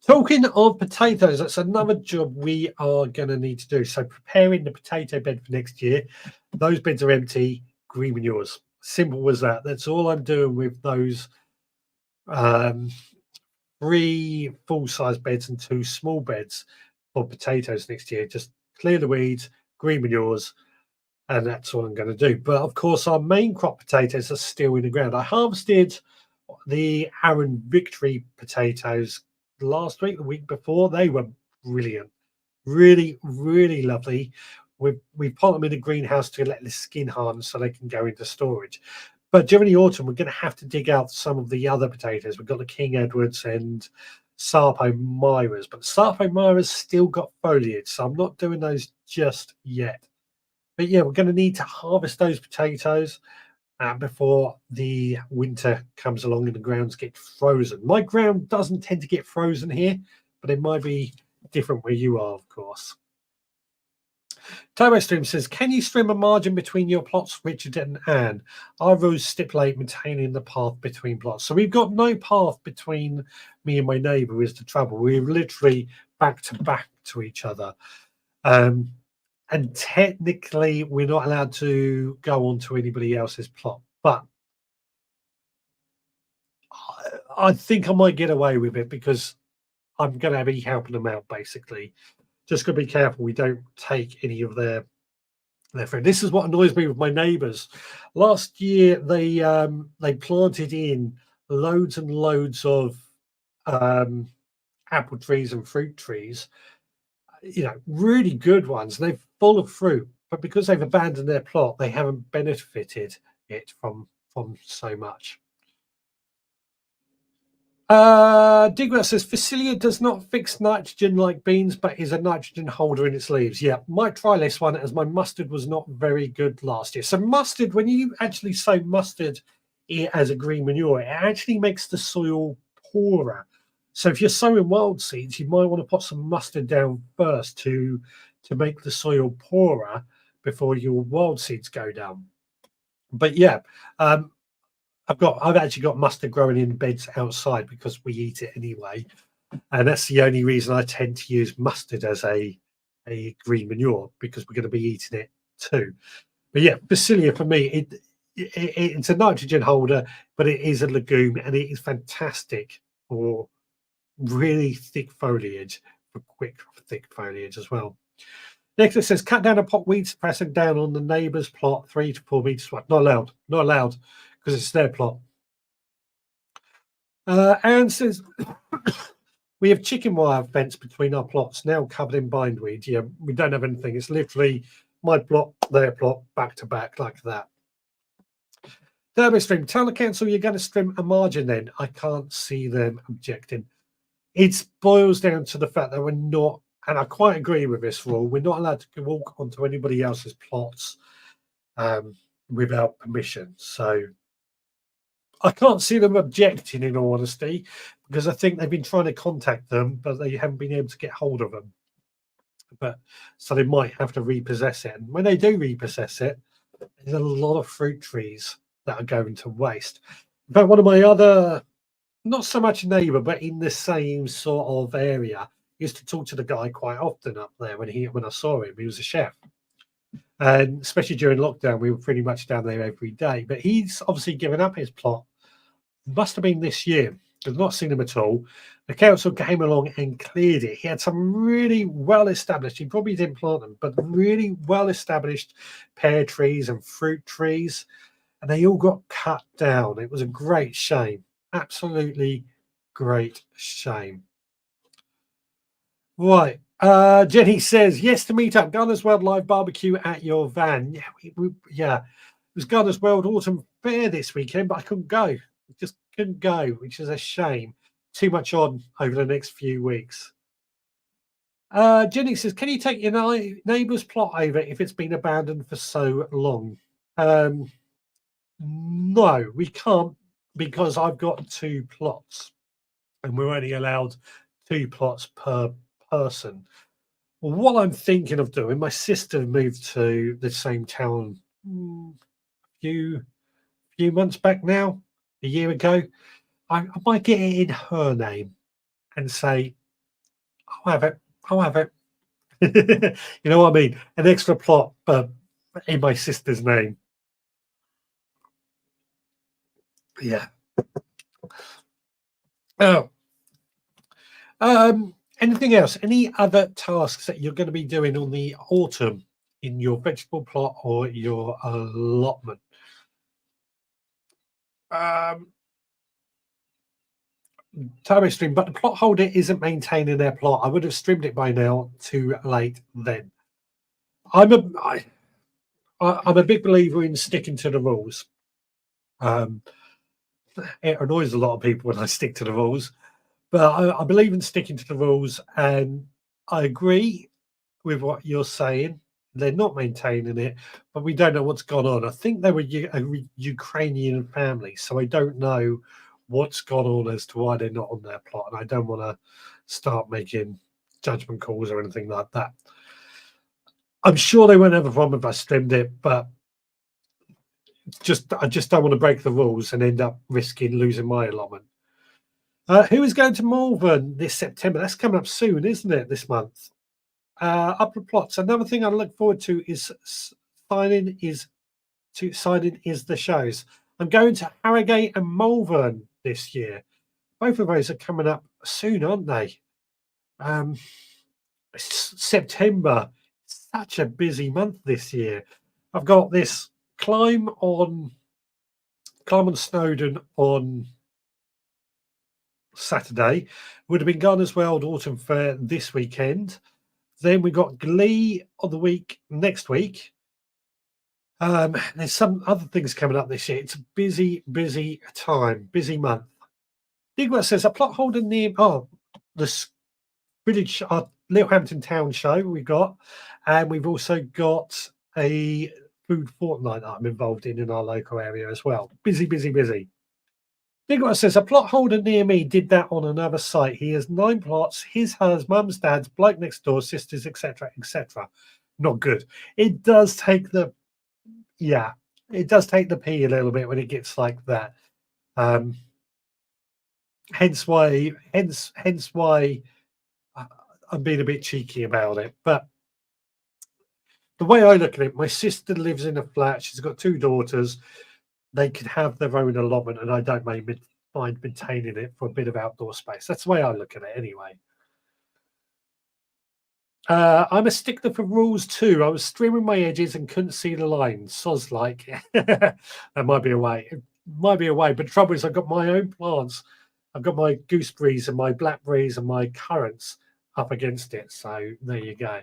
Talking of potatoes, that's another job we are going to need to do. So preparing the potato bed for next year. Those beds are empty, green manures. Simple as that. That's all I'm doing with those 3 full-size beds and 2 small beds for potatoes next year. Just clear the weeds, green manures, and that's all I'm going to do. But of course, our main crop potatoes are still in the ground. I harvested the Arran Victory potatoes last week, the week before. They were brilliant. Really, really lovely. We put them in a greenhouse to let the skin harden so they can go into storage. But during the autumn, we're going to have to dig out some of the other potatoes. We've got the King Edwards and Sarpo Myras, but Sarpo Myras still got foliage, so I'm not doing those just yet. But yeah, we're going to need to harvest those potatoes before the winter comes along and the grounds get frozen. My ground doesn't tend to get frozen here, but it might be different where you are, of course. Turbo Stream says, can you stream a margin between your plots, Richard and Anne? Our rules stipulate maintaining the path between plots. So we've got no path between me and my neighbour is the trouble. We're literally back to each other. And technically, we're not allowed to go on to anybody else's plot. But I think I might get away with it because I'm going to be helping them out, basically. Just got to be careful we don't take any of their friend. This is what annoys me with my neighbours. Last year, they planted in loads and loads of apple trees and fruit trees. You know, really good ones. They're full of fruit, but because they've abandoned their plot, they haven't benefited it from so much. Digrat says Facilia does not fix nitrogen like beans, but is a nitrogen holder in its leaves. Yeah, might try this one as my mustard was not very good last year. So mustard, when you actually sow mustard as a green manure, it actually makes the soil poorer. So if you're sowing wild seeds, you might want to put some mustard down first to make the soil poorer before your wild seeds go down. But yeah, I've actually got mustard growing in beds outside because we eat it anyway, and that's the only reason I tend to use mustard as a green manure, because we're going to be eating it too. But yeah, Basilia for me, it's a nitrogen holder, but it is a legume and it is fantastic for really thick foliage, for quick thick foliage as well. Next it says cut down a pot weed suppressor down on the neighbour's plot 3 to 4 meters wide. Not allowed because it's their plot. Aaron says we have chicken wire fence between our plots now covered in bindweed. Yeah, we don't have anything. It's literally my plot, their plot, back to back like that. Turbo Stream, tell the council you're going to stream a margin then. I can't see them objecting. It boils down to the fact that we're not, and I quite agree with this rule, we're not allowed to walk onto anybody else's plots without permission. So I can't see them objecting, in all honesty, because I think they've been trying to contact them, but they haven't been able to get hold of them. But so they might have to repossess it. And when they do repossess it, there's a lot of fruit trees that are going to waste. In fact, one of my other, not so much neighbour, but in the same sort of area, used to talk to the guy quite often up there when I saw him. He was a chef. And especially during lockdown, we were pretty much down there every day. But he's obviously given up his plot. Must have been this year. I've not seen him at all. The council came along and cleared it. He had some really well established, he probably didn't plant them, but really well established pear trees and fruit trees. And they all got cut down. It was a great shame. Absolutely great shame. Right. Jenny says, yes to meet up. Gunners World Live Barbecue at your van. Yeah, it was Gunners World Autumn Fair this weekend, but I couldn't go. Just couldn't go, which is a shame. Too much on over the next few weeks. Jenny says, can you take your neighbour's plot over if it's been abandoned for so long? No, we can't, because I've got 2 plots and we're only allowed 2 plots per person. Well, what I'm thinking of doing, my sister moved to the same town a few months back now, a year ago. I might get it in her name and say, I'll have it. You know what I mean? An extra plot, but in my sister's name. Yeah. Oh. Anything else? Any other tasks that you're going to be doing on the autumn in your vegetable plot or your allotment? turbo stream, but the plot holder isn't maintaining their plot. I would have streamed it by now. Too late then. I'm a I'm a big believer in sticking to the rules. Um, it annoys a lot of people when I stick to the rules, but I believe in sticking to the rules, and I agree with what you're saying. They're not maintaining it, but we don't know what's gone on. I think they were a Ukrainian family, so I don't know what's gone on as to why they're not on their plot, and I don't want to start making judgment calls or anything like that. I'm sure they won't have a problem if I streamed it, but I just don't want to break the rules and end up risking losing my allotment. Who is going to Malvern this September? That's coming up soon, isn't it? This month. Upper plots. Another thing I look forward to is signing the shows. I'm going to Harrogate and Malvern this year. Both of those are coming up soon, aren't they? September. Such a busy month this year. I've got this climb on Snowdon on Saturday. Would have been Garner's World Autumn Fair this weekend. Then we got Glee of the week next week. There's some other things coming up this year. It's a busy time, busy month. Digwell says a plot holder near the village, Littlehampton Town show we got, and we've also got a food fortnight that I'm involved in our local area as well. Busy. Digwell says a plot holder near me did that on another site. He has 9 plots, his, hers, mum's, dad's, bloke next door, sisters, etc., etc. Not good. It does take the pee a little bit when it gets like that. Hence why I'm being a bit cheeky about it. But the way I look at it, my sister lives in a flat. She's got 2 daughters. They could have their own allotment, and I don't mind maintaining it for a bit of outdoor space. That's the way I look at it anyway. I'm a stickler for rules too. I was streaming my edges and couldn't see the line. Soz like. That might be a way. It might be a way, but the trouble is I've got my own plants. I've got my gooseberries and my blackberries and my currants up against it. So there you go.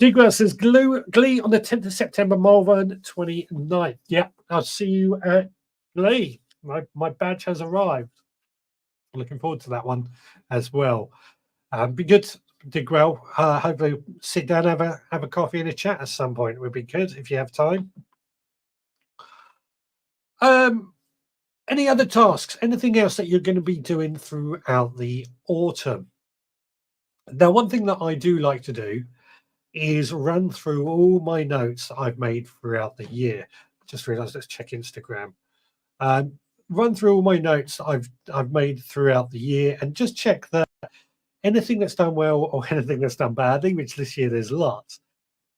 Digwell says Glee on the 10th of September, Malvern 29th. Yeah, I'll see you at Glee. My badge has arrived. I'm looking forward to that one as well. Be good, Digwell. Hopefully sit down, have a coffee and a chat at some point. It would be good if you have time. Any other tasks? Anything else that you're going to be doing throughout the autumn? Now, one thing that I do like to do is run through all my notes that I've made throughout the year. Just realised, let's check Instagram. Run through all my notes that I've made throughout the year and just check that anything that's done well or anything that's done badly, which this year there's lots,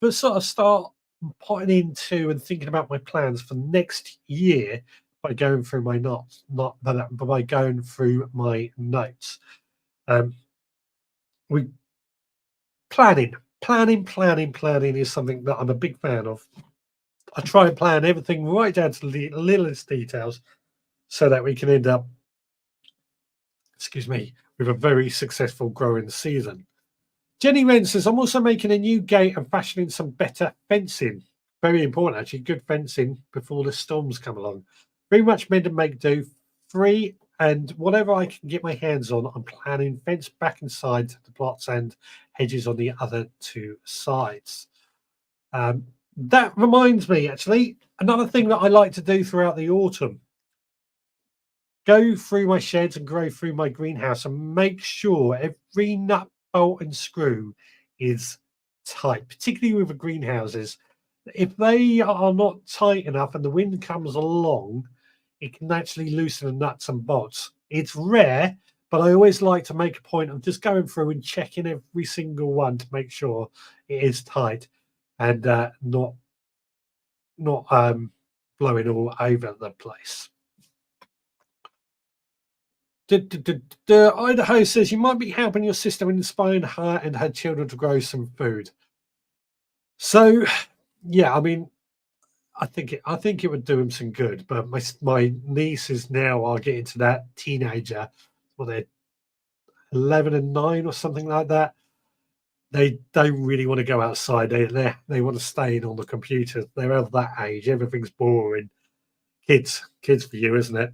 but sort of start putting into and thinking about my plans for next year by going through my notes, but by going through my notes. Planning is something that I'm a big fan of. I try and plan everything right down to the littlest details so that we can end up, with a very successful growing season. Jenny Wren says, I'm also making a new gate and fashioning some better fencing. Very important, actually. Good fencing before the storms come along. Very much mend and make do. Free and whatever I can get my hands on, I'm planning fence back inside the plots and hedges on the other 2 sides. That reminds me, actually, another thing that I like to do throughout the autumn. Go through my sheds and go through my greenhouse and make sure every nut, bolt and screw is tight, particularly with the greenhouses. If they are not tight enough and the wind comes along, it can actually loosen the nuts and bolts. It's rare, but I always like to make a point of just going through and checking every single one to make sure it is tight and not blowing all over the place. Idaho says you might be helping your sister and inspiring her and her children to grow some food. So, yeah, I mean, I think it would do him some good. But my nieces now are getting to that teenager they're 11 and 9 or something like that. They don't really want to go outside. They want to stay in on the computer. They're of that age. Everything's boring. Kids for you, isn't it?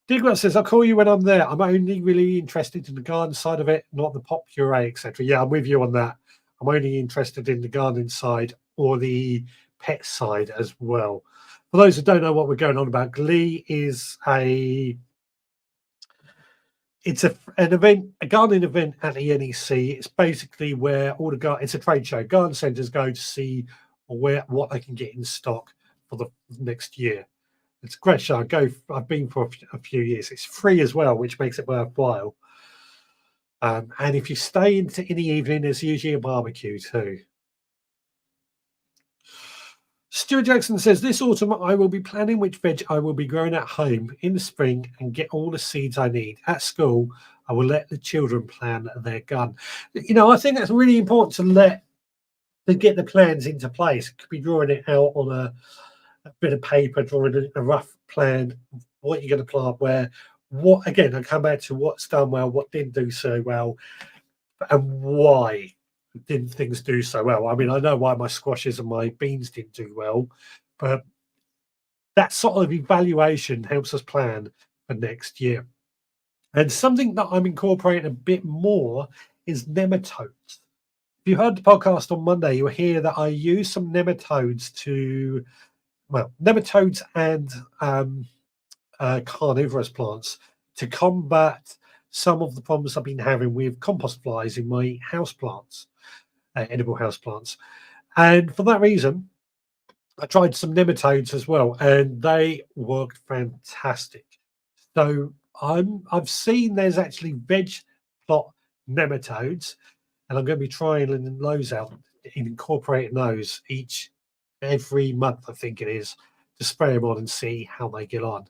Digwell says, I'll call you when I'm there. I'm only really interested in the garden side of it, not the pot puree, etc. Yeah, I'm with you on that. I'm only interested in the garden side or the pet side as well. For those who don't know what we're going on about, Glee is an event, a gardening event at the NEC. It's basically where all it's a trade show. Garden centres go to see what they can get in stock for the next year. It's a great show. I've been for a few years. It's free as well, which makes it worthwhile. And if you stay in the evening, there's usually a barbecue too. Stuart Jackson says, this autumn I will be planning which veg I will be growing at home in the spring and get all the seeds I need. At school, I will let the children plan their garden. I think that's really important to get the plans into place. It could be drawing it out on a bit of paper, drawing a rough plan of what you're going to plant where. Again, I come back to what's done well, what didn't do so well, and why didn't things do so well. I mean, I know why my squashes and my beans didn't do well, but that sort of evaluation helps us plan for next year. And something that I'm incorporating a bit more is nematodes. If you heard the podcast on Monday, you'll hear that I use some nematodes nematodes and carnivorous plants to combat some of the problems I've been having with compost flies in my houseplants, edible houseplants. And for that reason, I tried some nematodes as well, and they worked fantastic. So I've seen there's actually veg plot nematodes, and I'm going to be trying those out, incorporating those every month, I think it is, to spray them on and see how they get on.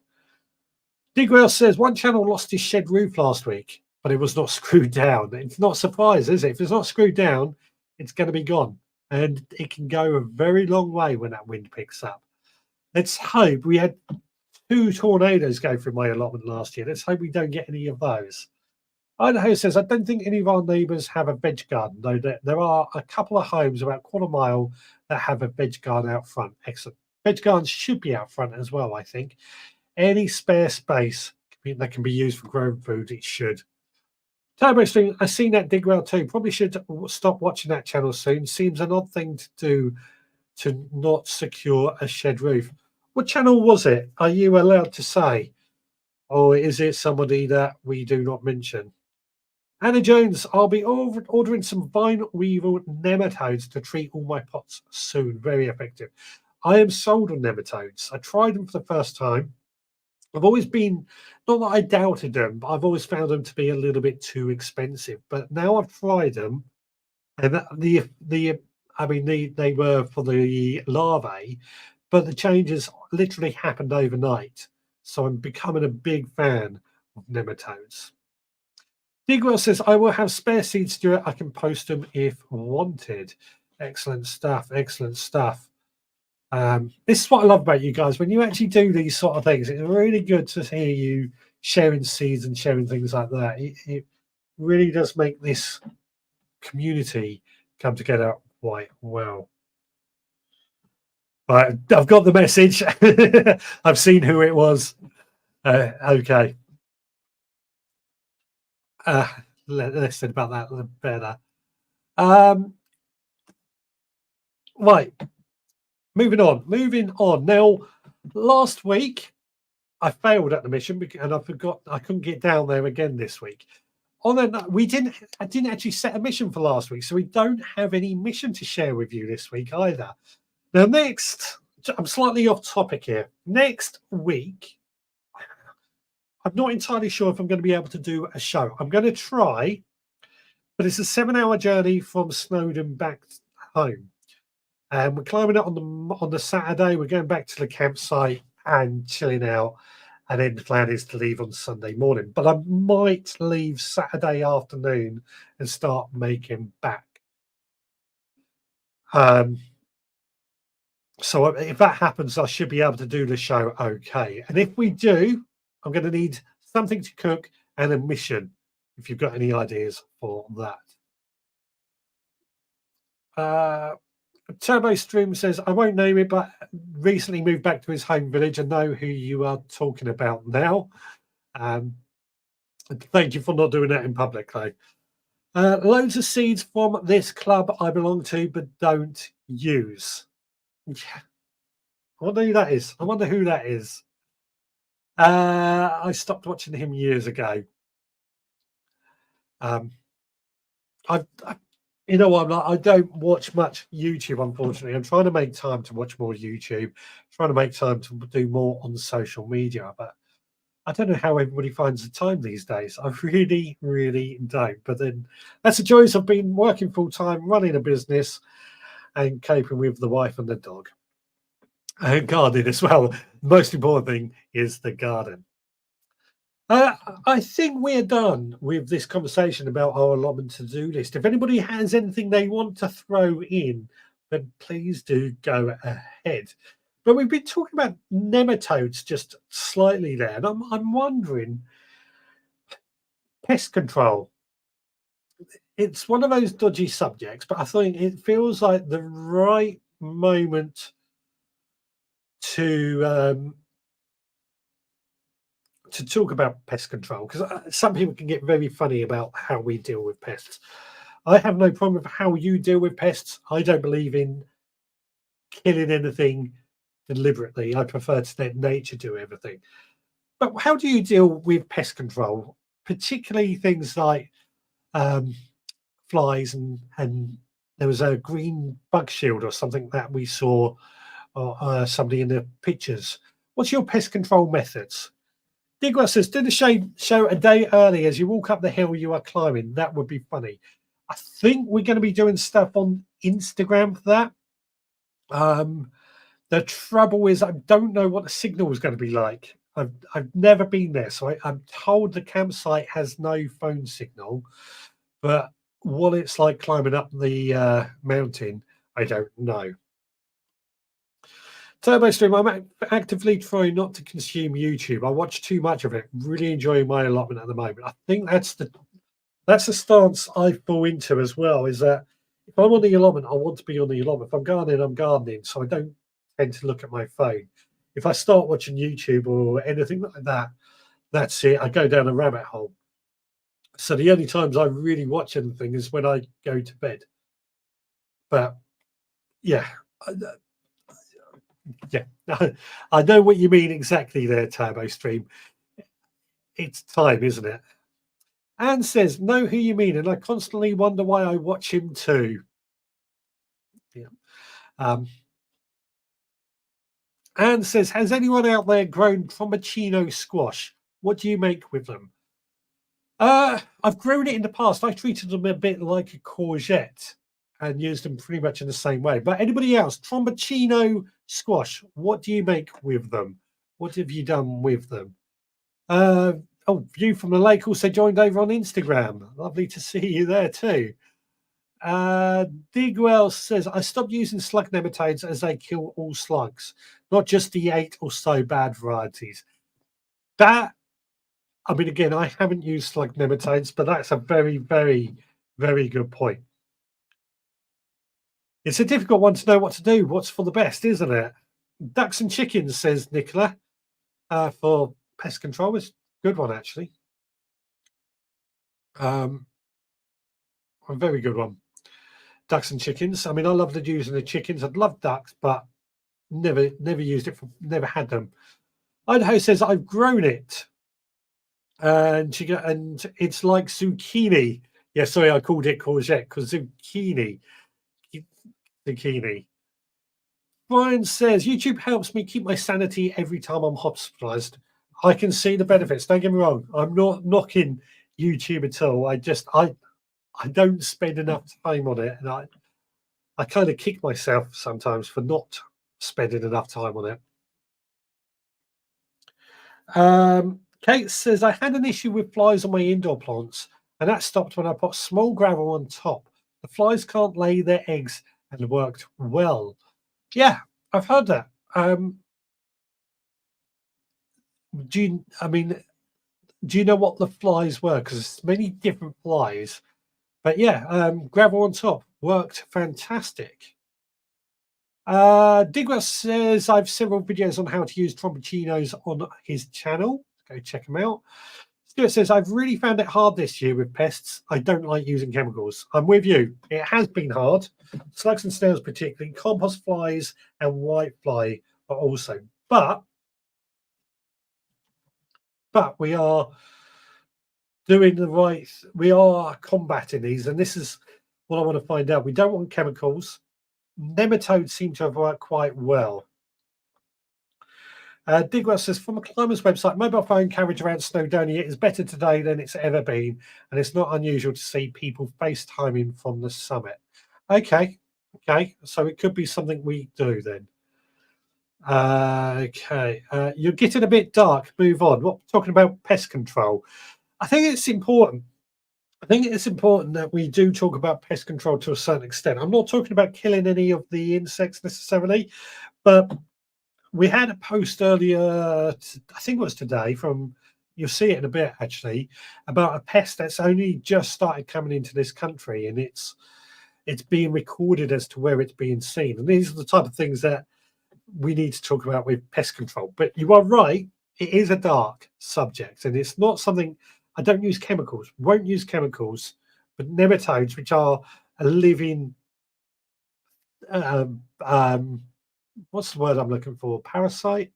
Digwell says, one channel lost his shed roof last week, but it was not screwed down. It's not a surprise, is it? If it's not screwed down, it's going to be gone. And it can go a very long way when that wind picks up. Let's hope. We had 2 tornadoes go through my allotment last year. Let's hope we don't get any of those. Idaho says, I don't think any of our neighbours have a veg garden, though there are a couple of homes about a quarter mile that have a veg garden out front. Excellent. Veg gardens should be out front as well, I think. Any spare space that can be used for growing food, it should. Turbo Stream, I've seen that Digwell too. Probably should stop watching that channel soon. Seems an odd thing to do to not secure a shed roof. What channel was it? Are you allowed to say? Or is it somebody that we do not mention? Anna Jones, I'll be ordering some vine weevil nematodes to treat all my pots soon. Very effective. I am sold on nematodes. I tried them for the first time. I've always been, not that I doubted them, but I've always found them to be a little bit too expensive. But now I've tried them, and they were for the larvae, but the changes literally happened overnight. So I'm becoming a big fan of nematodes. Digwell says, I will have spare seeds, Stuart. I can post them if wanted. Excellent stuff. Excellent stuff. This is what I love about you guys. When you actually do these sort of things, it's really good to hear you sharing seeds and sharing things like that. It really does make this community come together quite well. Right, I've got the message. I've seen who it was. Okay. Less said about that, the better. Right. Moving on. Now, last week I failed at the mission and I forgot I couldn't get down there again this week. On that, I didn't actually set a mission for last week, so we don't have any mission to share with you this week either. Now, next, I'm slightly off topic here. Next week, I'm not entirely sure if I'm going to be able to do a show. I'm going to try, but it's a 7-hour journey from Snowdon back home. And we're climbing up on the Saturday. We're going back to the campsite and chilling out. And then the plan is to leave on Sunday morning. But I might leave Saturday afternoon and start making back. So if that happens, I should be able to do the show okay. And if we do, I'm going to need something to cook and a mission, if you've got any ideas for that. Turbo Stream says, I won't name it, but recently moved back to his home village. I know who you are talking about now. Thank you for not doing that in public, though. Loads of seeds from this club I belong to, but don't use. Yeah. I wonder who that is. I wonder who that is. I stopped watching him years ago. I you know what I'm like, I don't watch much YouTube, unfortunately. I'm trying to make time to watch more YouTube, trying to make time to do more on social media, but I don't know how everybody finds the time these days. I really, really don't. But then that's the joys of being working full time, running a business, and coping with the wife and the dog. And gardening as well. The most important thing is the garden. I think we're done with this conversation about our allotment to-do list. If anybody has anything they want to throw in, then please do go ahead. But we've been talking about nematodes just slightly there, and I'm wondering, pest control. It's one of those dodgy subjects, but I think it feels like the right moment to talk about pest control, because some people can get very funny about how we deal with pests. I have no problem with how you deal with pests. I don't believe in killing anything deliberately. I prefer to let nature do everything. But how do you deal with pest control, particularly things like flies and there was a green bug shield or something that we saw somebody in the pictures. What's your pest control methods? Digwell says, do the show a day early as you walk up the hill you are climbing. That would be funny. I think we're going to be doing stuff on Instagram for that. The trouble is I don't know what the signal is going to be like. I've never been there, so I'm told the campsite has no phone signal, but what it's like climbing up the mountain, I don't know. Turbo Stream, I'm actively trying not to consume YouTube. I watch too much of it. Really enjoying my allotment at the moment. I think that's the stance I fall into as well, is that if I'm on the allotment, I want to be on the allotment. If I'm gardening, I'm gardening. So I don't tend to look at my phone. If I start watching YouTube or anything like that, that's it. I go down a rabbit hole. So the only times I really watch anything is when I go to bed. But yeah, yeah, I know what you mean exactly there, Turbo Stream. It's time, isn't it? Anne says, know who you mean, and I constantly wonder why I watch him too. Yeah. Anne says, has anyone out there grown Tromboncino squash? What do you make with them? I've grown it in the past. I treated them a bit like a courgette and used them pretty much in the same way. But anybody else, Tromboncino squash, what do you make with them? What have you done with them? Oh, View from the Lake also joined over on Instagram. Lovely to see you there too. Digwell says, I stopped using slug nematodes as they kill all slugs, not just the 8 or so bad varieties. That, I mean, again, I haven't used slug nematodes, but that's a very, very, very good point. It's a difficult one to know what to do. What's for the best, isn't it? Ducks and chickens, says Nicola, for pest control. It's a good one, actually. A very good one. Ducks and chickens. I mean, I love using the chickens. I'd love ducks, but never used it. Never had them. Idaho says I've grown it, and it's like zucchini. Yeah, sorry, I called it courgette because zucchini. Zucchini. Brian says YouTube helps me keep my sanity every time I'm hospitalized. I can see the benefits. Don't get me wrong. I'm not knocking YouTube at all. I don't spend enough time on it, and I kind of kick myself sometimes for not spending enough time on it. Kate says, I had an issue with flies on my indoor plants, and that stopped when I put small gravel on top. The flies can't lay their eggs and worked well. Yeah, I've heard that. I mean, Do you know what the flies were? Because there's many different flies. But yeah, gravel on top worked fantastic. Digwell says I have several videos on how to use tromboncinos on his channel. Go check them out. Stuart says I've really found it hard this year with pests. I don't like using chemicals. I'm with you. It has been hard. Slugs and snails, particularly compost flies and whitefly, are also. But we are doing the right. We are combating these, and this is what I want to find out. We don't want chemicals. Nematodes seem to have worked quite well. Digwell says, from a climber's website, mobile phone coverage around Snowdonia is better today than it's ever been, and it's not unusual to see people FaceTiming from the summit. Okay, so it could be something we do then. You're getting a bit dark. Move on. What talking about pest control? I think it's important. I think it's important that we do talk about pest control to a certain extent. I'm not talking about killing any of the insects necessarily, but we had a post earlier, I think it was today, from you'll see it in a bit actually, about a pest that's only just started coming into this country, and it's being recorded as to where it's being seen. And these are the type of things that we need to talk about with pest control. But you are right, it is a dark subject, and it's not something I don't use chemicals, won't use chemicals, but nematodes, which are a living what's the word I'm looking for? Parasite.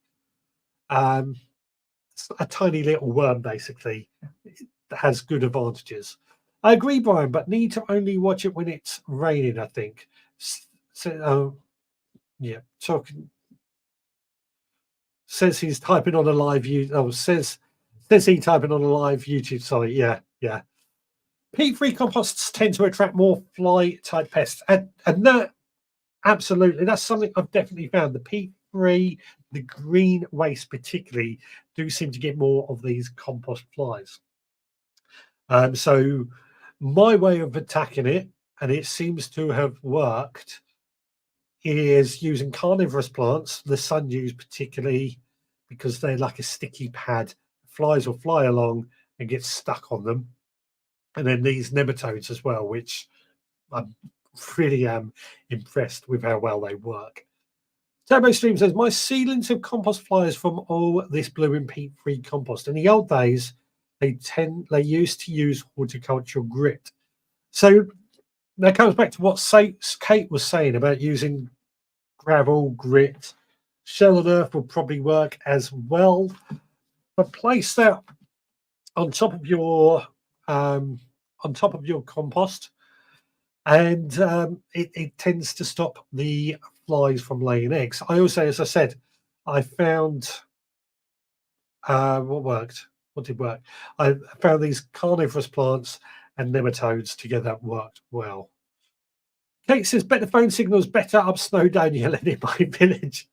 A tiny little worm, basically, that has good advantages. I agree, Brian, but need to only watch it when it's raining. I think. So, yeah, talking. Says he's typing on a live YouTube. Oh, says he typing on a live YouTube. Sorry, yeah. Peat-free composts tend to attract more fly-type pests, and that absolutely, that's something I've definitely found. The peat-free, the green waste particularly, do seem to get more of these compost flies. So my way of attacking it, and it seems to have worked, is using carnivorous plants, the sundews particularly, because they're like a sticky pad. Flies will fly along and get stuck on them. And then these nematodes as well, which I really am impressed with how well they work. Turbo Stream says, my seedlings of compost flies from all this blue and peat-free compost. In the old days, they used to use horticultural grit. So that comes back to what Kate was saying about using gravel, grit. Shell and earth will probably work as well. But place that on top of your compost, and it tends to stop the flies from laying eggs. I also, as I said, I found what worked. What did work? I found these carnivorous plants and nematodes together that worked well. Kate says, better phone signals better up Snowdonia than in my village.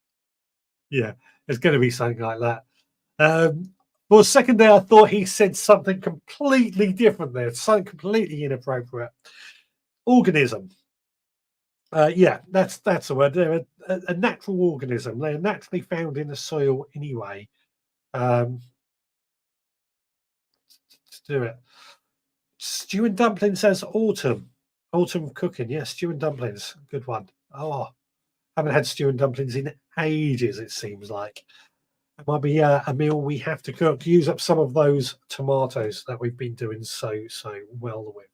Yeah, there's going to be something like that. For a second there, I thought he said something completely different there, something completely inappropriate. Organism. Yeah, that's the word. They're a natural organism. They're naturally found in the soil anyway. To do it. Stew and dumplings says autumn. Autumn cooking. Yeah, stew and dumplings. Good one. Oh, haven't had stew and dumplings in ages, it seems like. It might be a meal we have to cook. Use up some of those tomatoes that we've been doing so well with.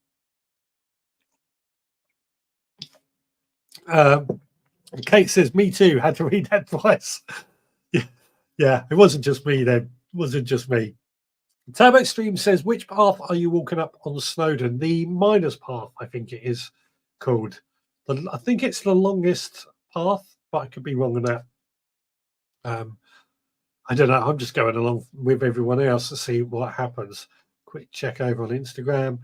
Kate says, me too. Had to read that twice. Yeah, it wasn't just me then. It wasn't just me. Turbo Stream says, which path are you walking up on Snowdon? The miners path, I think it is called. I think it's the longest path, but I could be wrong on that. I don't know. I'm just going along with everyone else to see what happens. Quick check over on Instagram.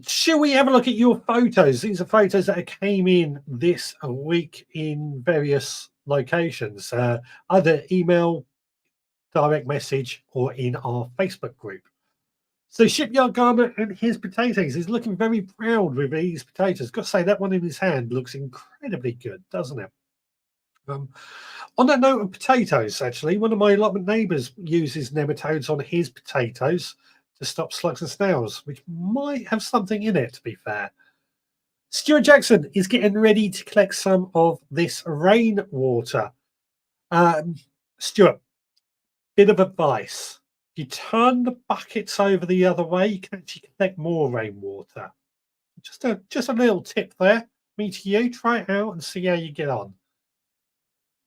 Shall we have a look at your photos? These are photos that came in this week in various locations, either email, direct message, or in our Facebook group. So Shipyard Gardener and his potatoes. He's looking very proud with these potatoes. Got to say, that one in his hand looks incredibly good, doesn't it? Um, on that note of potatoes, actually, one of my allotment neighbours uses nematodes on his potatoes to stop slugs and snails, which might have something in it, to be fair. Stuart Jackson is getting ready to collect some of this rainwater. Um, Stuart, bit of advice. If you turn the buckets over the other way, you can actually collect more rainwater. Just a little tip there. Me to you. Try it out and see how you get on.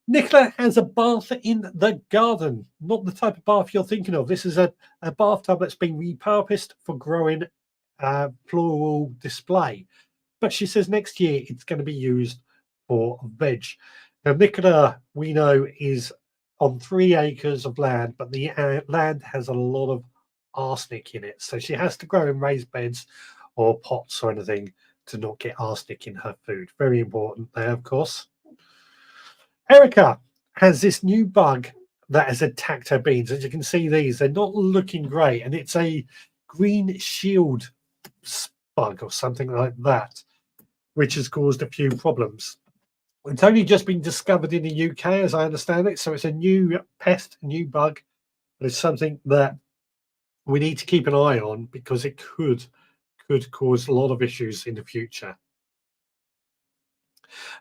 Nicola has a bath in the garden. Not the type of bath you're thinking of. This is a bathtub that's been repurposed for growing floral display. But she says next year it's going to be used for veg. Now, Nicola, we know, is on 3 acres of land, but the land has a lot of arsenic in it. So she has to grow in raised beds or pots or anything to not get arsenic in her food. Very important there, of course. Erica has this new bug that has attacked her beans. As you can see, they're not looking great, and it's a green shield bug or something like that, which has caused a few problems. It's only just been discovered in the UK, as I understand it, so it's a new pest, a new bug, but it's something that we need to keep an eye on because it could cause a lot of issues in the future.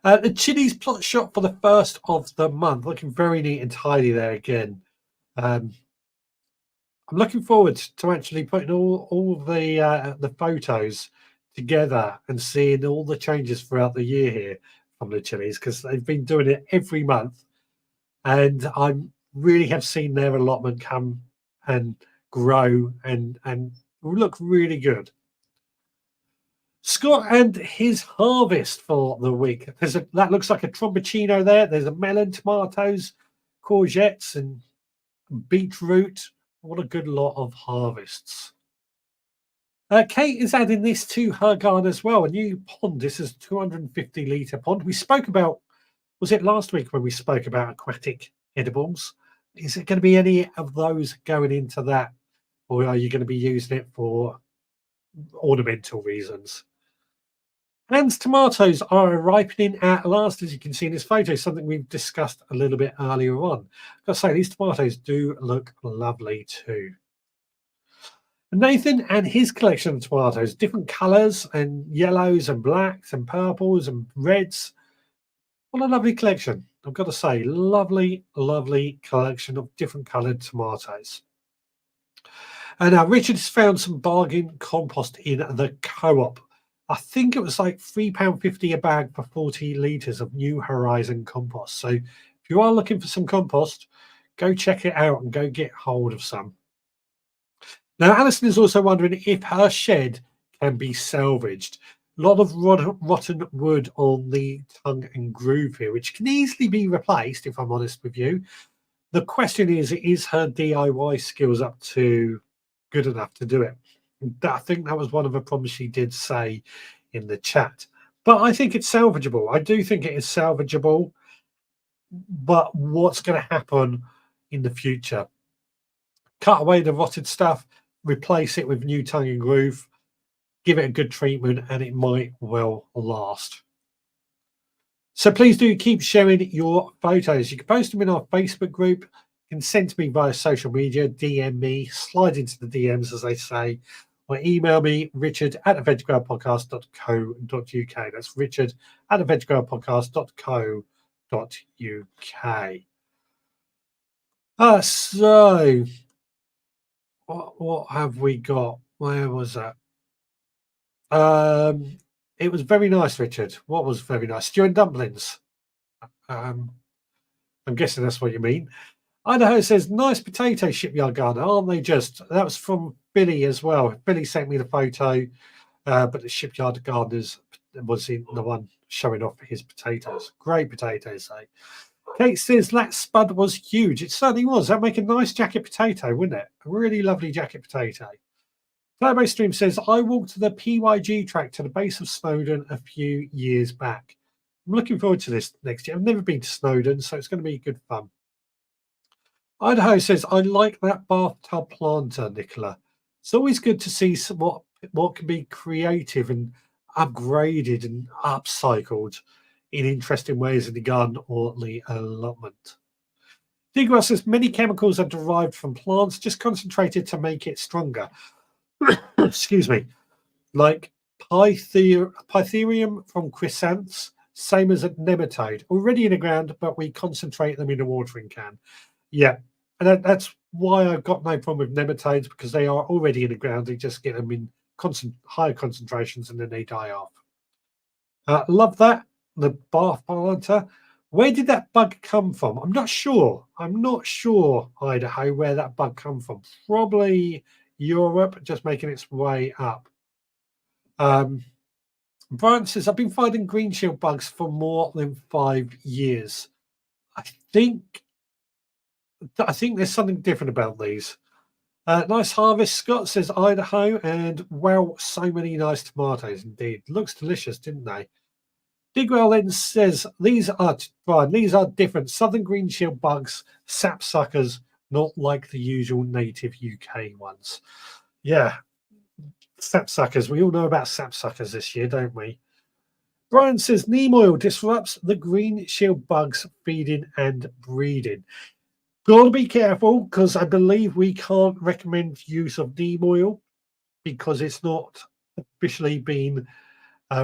The chilies plot shot for the first of the month, looking very neat and tidy there again. I'm looking forward to actually putting all the photos together and seeing all the changes throughout the year here from the chilies, because they've been doing it every month, and I really have seen their allotment come and grow and look really good. Scott and his harvest for the week. That looks like a tromboncino there. There's a melon, tomatoes, courgettes, and beetroot. What a good lot of harvests. Kate is adding this to her garden as well. A new pond. This is a 250-litre pond. We spoke about, was it last week when we spoke about aquatic edibles? Is it going to be any of those going into that? Or are you going to be using it for ornamental reasons? Ann's tomatoes are ripening at last, as you can see in this photo, something we've discussed a little bit earlier on. I've got to say, these tomatoes do look lovely too. Nathan and his collection of tomatoes, different colours and yellows and blacks and purples and reds. What a lovely collection. I've got to say, lovely, lovely collection of different coloured tomatoes. And now Richard has found some bargain compost in the co-op. I think it was like £3.50 a bag for 40 litres of New Horizon compost. So if you are looking for some compost, go check it out and go get hold of some. Now, Alison is also wondering if her shed can be salvaged. A lot of rotten wood on the tongue and groove here, which can easily be replaced, if I'm honest with you. The question is her DIY skills up to good enough to do it? I think that was one of the problems she did say in the chat. But I think it's salvageable. I do think it is salvageable. But what's going to happen in the future? Cut away the rotted stuff, replace it with new tongue and groove, give it a good treatment, and it might well last. So please do keep sharing your photos. You can post them in our Facebook group. You can send to me via social media, DM me, slide into the DMs, as they say, or email me, richard@theveggrowerpodcast.co.uk. That's richard@theveggrowerpodcast.co.uk. So what have we got? Where was that? It was very nice, Richard. What was very nice? Stew and dumplings. I'm guessing that's what you mean. Idaho says, nice potato shipyard garden, aren't they just? That was from Billy as well. Billy sent me the photo, but the shipyard gardeners was in the one showing off his potatoes. Great potatoes, eh? Kate says, that spud was huge. It certainly was. That'd make a nice jacket potato, wouldn't it? A really lovely jacket potato. Turbo Stream says, I walked the PYG track to the base of Snowdon a few years back. I'm looking forward to this next year. I've never been to Snowdon, so it's going to be good fun. Idaho says, I like that bathtub planter, Nicola. It's always good to see what can be creative and upgraded and upcycled in interesting ways in the garden or the allotment. Digwell says many chemicals are derived from plants, just concentrated to make it stronger. Excuse me. Like pytherium from chrysanths, same as a nematode, already in the ground, but we concentrate them in a watering can. Yeah, and that's why I've got no problem with nematodes, because they are already in the ground. They just get them in higher concentrations and then they die off. Love that. The bath planter. Where did that bug come from? I'm not sure. I'm not sure, Idaho, where that bug come from. Probably Europe, just making its way up. Brian says, I've been finding green shield bugs for more than 5 years. I think there's something different about these. Nice harvest. Scott says Idaho, and wow, so many nice tomatoes indeed. Looks delicious, didn't they? Digwell then says these are different. Southern green shield bugs, sapsuckers, not like the usual native UK ones. Yeah, sapsuckers. We all know about sapsuckers this year, don't we? Brian says neem oil disrupts the green shield bugs feeding and breeding. Got to be careful, because I believe we can't recommend use of neem oil because it's not officially been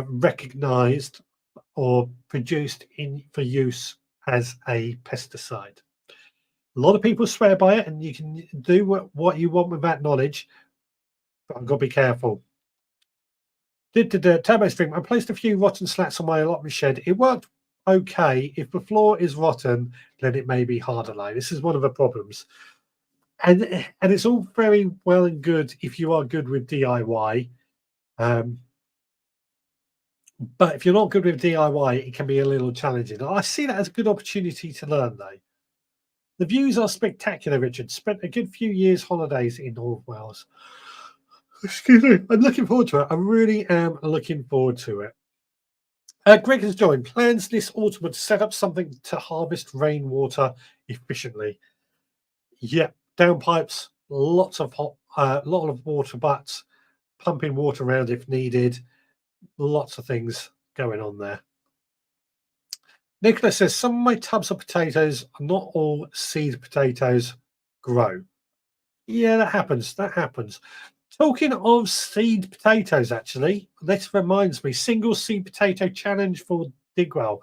recognized or produced for use as a pesticide. A lot of people swear by it, and you can do what you want with that knowledge, but I've got to be careful. Turbo Stream. I placed a few rotten slats on my allotment shed. It worked okay. If the floor is rotten, then it may be hard to lay. This is one of the problems. And it's all very well and good if you are good with DIY. But if you're not good with DIY, it can be a little challenging. I see that as a good opportunity to learn, though. The views are spectacular, Richard. Spent a good few years holidays in North Wales. Excuse me. I'm looking forward to it. I really am looking forward to it. Greg has joined. Plans this autumn to set up something to harvest rainwater efficiently. Yeah, downpipes, lots of lot of water butts, pumping water around if needed. Lots of things going on there. Nicholas says, some of my tubs of potatoes, not all seed potatoes, grow. Yeah, that happens. That happens. Talking of seed potatoes, actually, this reminds me, single seed potato challenge for Digwell.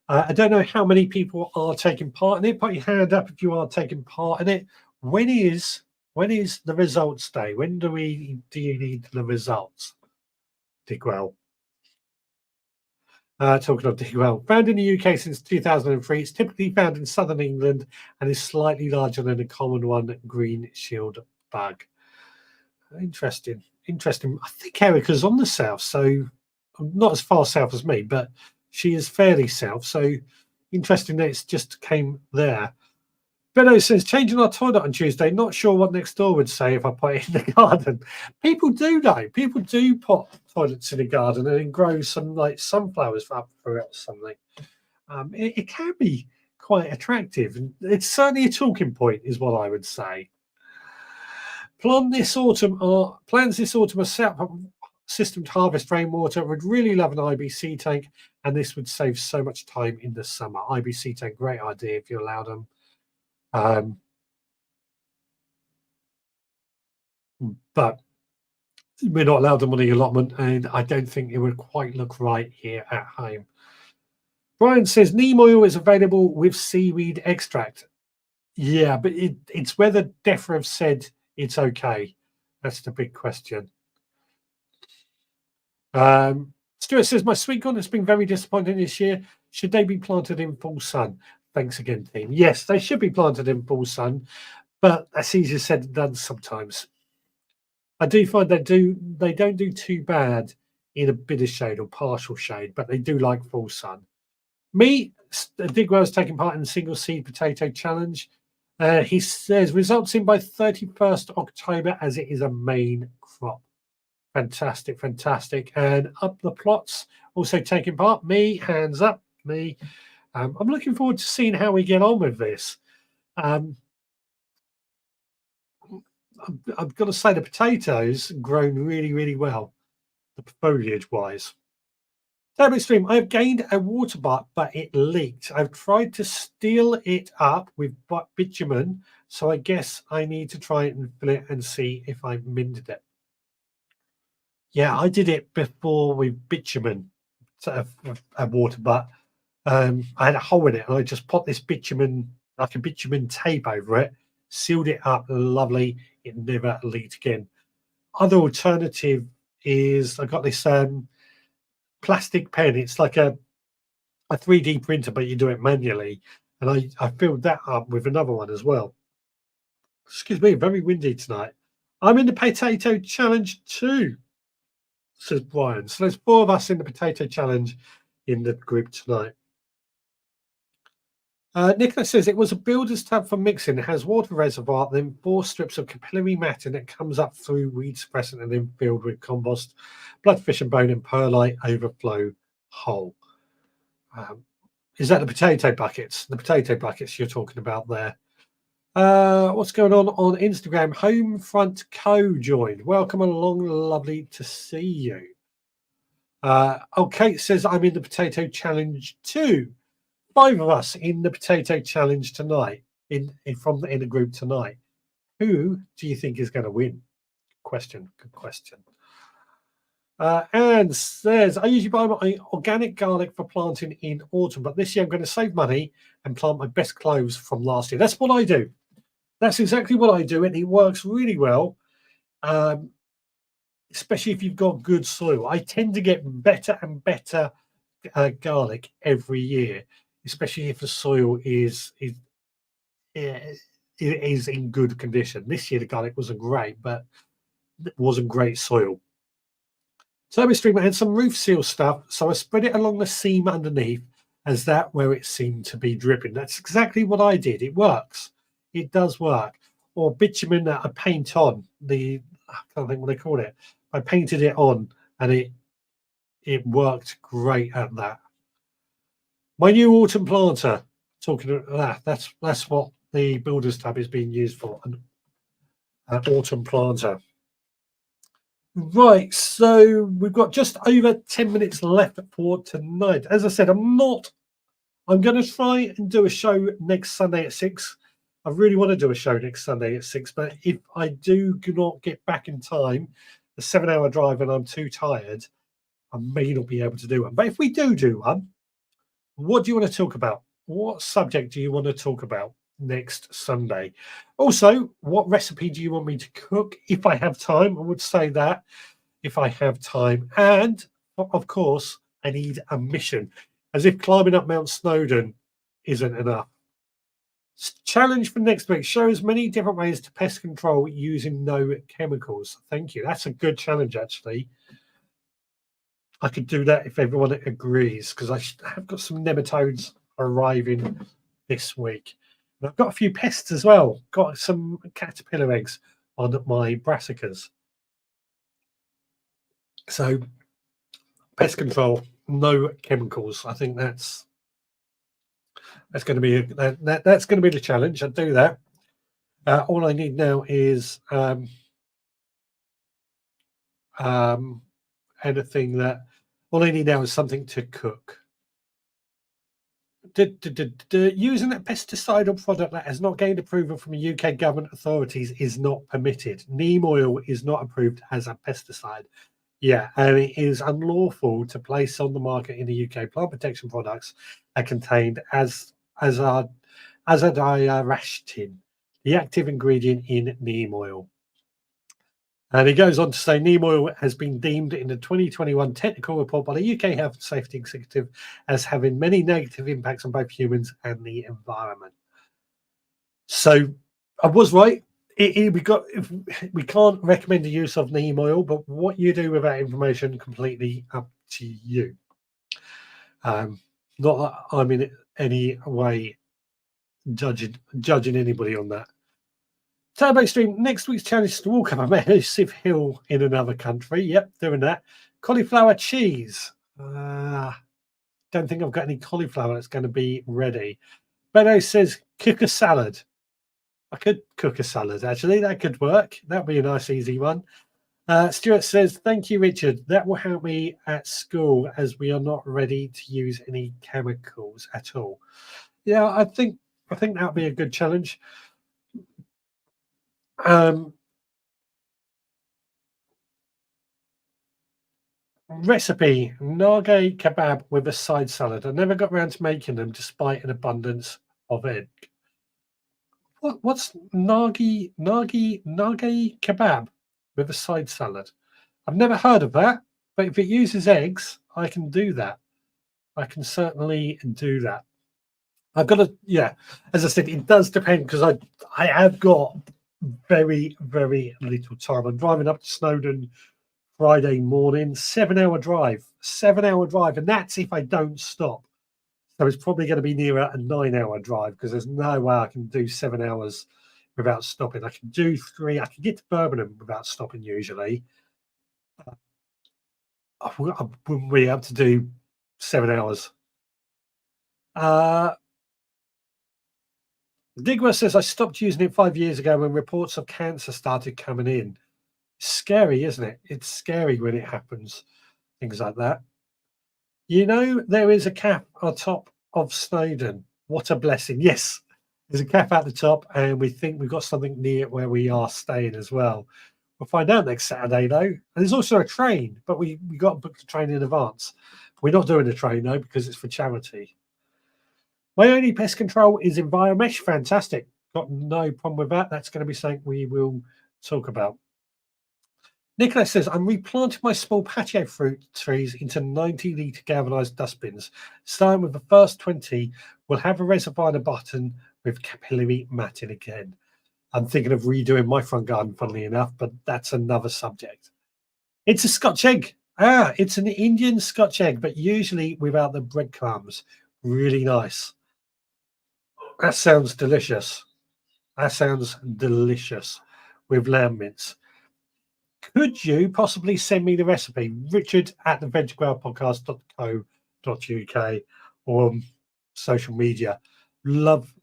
I don't know how many people are taking part in it. Put your hand up if you are taking part in it. When is the results day? When do you need the results, Digwell? Talking of Digwell, found in the UK since 2003, it's typically found in southern England and is slightly larger than a common one, green shield bug. Interesting. I think Erica's on the south, so not as far south as me, but she is fairly south. So interesting that it's just came there. Benno says, changing our toilet on Tuesday. Not sure what next door would say if I put it in the garden. People do, though. People do put toilets in the garden and then grow some like sunflowers up for it or something. It can be quite attractive. And it's certainly a talking point, is what I would say. Plans this autumn are set up a system to harvest rainwater. Would really love an IBC tank, and this would save so much time in the summer. IBC tank, great idea if you allow them. But we're not allowed them on the allotment, and I don't think it would quite look right here at home. Brian says neem oil is available with seaweed extract. Yeah, but it's whether DEFRA have said it's okay. That's the big question. Stuart says, my sweet corn has been very disappointing this year. Should they be planted in full sun? Thanks again, team. Yes, they should be planted in full sun, but that's easier said than done sometimes. I do find they don't do too bad in a bit of shade or partial shade, but they do like full sun. Me, Digwell's taking part in the single seed potato challenge. He says results in by 31st October as it is a main crop. Fantastic. And up the plots, also taking part. Me, hands up, me. I'm looking forward to seeing how we get on with this. I've got to say the potatoes grown really, really well, the foliage wise. Tablet stream. I've gained a water butt, but it leaked. I've tried to steal it up with bitumen, so I guess I need to try and fill it and see if I've mended it. Yeah, I did it before with bitumen, sort of a water butt. I had a hole in it, and I just put this bitumen, like a bitumen tape over it, sealed it up, lovely. It never leaked again. Other alternative is I got this plastic pen. It's like a 3D printer, but you do it manually. And I filled that up with another one as well. Excuse me, very windy tonight. I'm in the potato challenge too, says Brian. So there's 4 of us in the potato challenge in the group tonight. Nicholas says it was a builder's tub for mixing. It has water reservoir, then 4 strips of capillary matting that comes up through weed suppressant and then filled with compost, bloodfish and bone and perlite overflow hole. Is that the potato buckets? The potato buckets you're talking about there. What's going on Instagram? Homefront Co joined. Welcome along. Lovely to see you. Kate says I'm in the potato challenge too. 5 of us in the potato challenge tonight, in the group tonight. Who do you think is going to win? Good question. And says I usually buy my organic garlic for planting in autumn, but this year I'm going to save money and plant my best cloves from last year. That's what I do. That's exactly what I do, and it works really well. Especially if you've got good soil. I tend to get better and better garlic every year, especially if the soil is in good condition. This year the garlic wasn't great, but it wasn't great soil. So stream, I had some roof seal stuff, so I spread it along the seam underneath as that where it seemed to be dripping. That's exactly what I did. It works. It does work. Or bitumen that I paint on. I can't think what they call it. I painted it on and it worked great at that. My new autumn planter, talking about that's what the builder's tab is being used for, an autumn planter. Right, so we've got just over 10 minutes left for tonight. As I said, I'm going to try and do a show next Sunday at 6. I really want to do a show next Sunday at 6, but if I do not get back in time, the 7-hour drive, and I'm too tired, I may not be able to do one. But if we do one, what do you want to talk about? What subject do you want to talk about next Sunday? Also, what recipe do you want me to cook if I have time? I would say that if I have time. And, of course, I need a mission, as if climbing up Mount Snowdon isn't enough. Challenge for next week: shows many different ways to pest control using no chemicals. Thank you. That's a good challenge, actually. I could do that if everyone agrees, because I have got some nematodes arriving this week. And I've got a few pests as well. Got some caterpillar eggs on my brassicas. So pest control, no chemicals. I think that's going to be that's going to be the challenge. I'll do that. All I need now is anything that. All I need now is something to cook. Using a pesticidal product that has not gained approval from UK government authorities is not permitted. Neem oil is not approved as a pesticide. Yeah, and it is unlawful to place on the market in the UK plant protection products are contained as azadirachtin, the active ingredient in neem oil. And he goes on to say neem oil has been deemed in the 2021 technical report by the UK Health and Safety Executive as having many negative impacts on both humans and the environment. So I was right. We can't recommend the use of neem oil, but what you do with that information completely up to you. Not that I'm in any way judging anybody on that. Turbo Stream, next week's challenge is to walk up a massive hill in another country. Yep, doing that. Cauliflower cheese. Don't think I've got any cauliflower that's going to be ready. Beto says cook a salad. I could cook a salad, actually. That could work. That would be a nice, easy one. Stuart says, "Thank you, Richard. That will help me at school as we are not ready to use any chemicals at all." Yeah, I think that'll be a good challenge. Um, Recipe: Nage kebab with a side salad. I never got around to making them despite an abundance of egg. What's nagi kebab with a side salad? I've never heard of that, but if it uses eggs, I can do that. I can certainly do that. I've got to, yeah. As I said, it does depend because I have got very little time. I'm driving up to Snowdon Friday morning, 7 hour drive, 7 hour drive, and that's if I don't stop. So it's probably going to be nearer a 9 hour drive because there's no way I can do 7 hours without stopping. I can do three. I can get to Birmingham without stopping usually. I wouldn't be able to do 7 hours. Uh, Digwa says I stopped using it 5 years ago when reports of cancer started coming in. It's scary, isn't it? It's scary when it happens. Things like that. You know, there is a cap on top of Snowdon. What a blessing. Yes, there's a cap at the top, and we think we've got something near where we are staying as well. We'll find out next Saturday, though. And there's also a train, but we got to book the train in advance. We're not doing the train, though, because it's for charity. My only pest control is Enviromesh. Fantastic. Got no problem with that. That's going to be something we will talk about. Nicholas says, I'm replanting my small patio fruit trees into 90-litre galvanised dustbins. Starting with the first 20, we'll have a reservoir and a button with capillary matting again. I'm thinking of redoing my front garden, funnily enough, but that's another subject. It's a Scotch egg. It's an Indian Scotch egg, but usually without the breadcrumbs. Really nice. That sounds delicious. That sounds delicious with lamb mince. Could you possibly send me the recipe, Richard at the veggroundpodcast.co.uk or social media? Love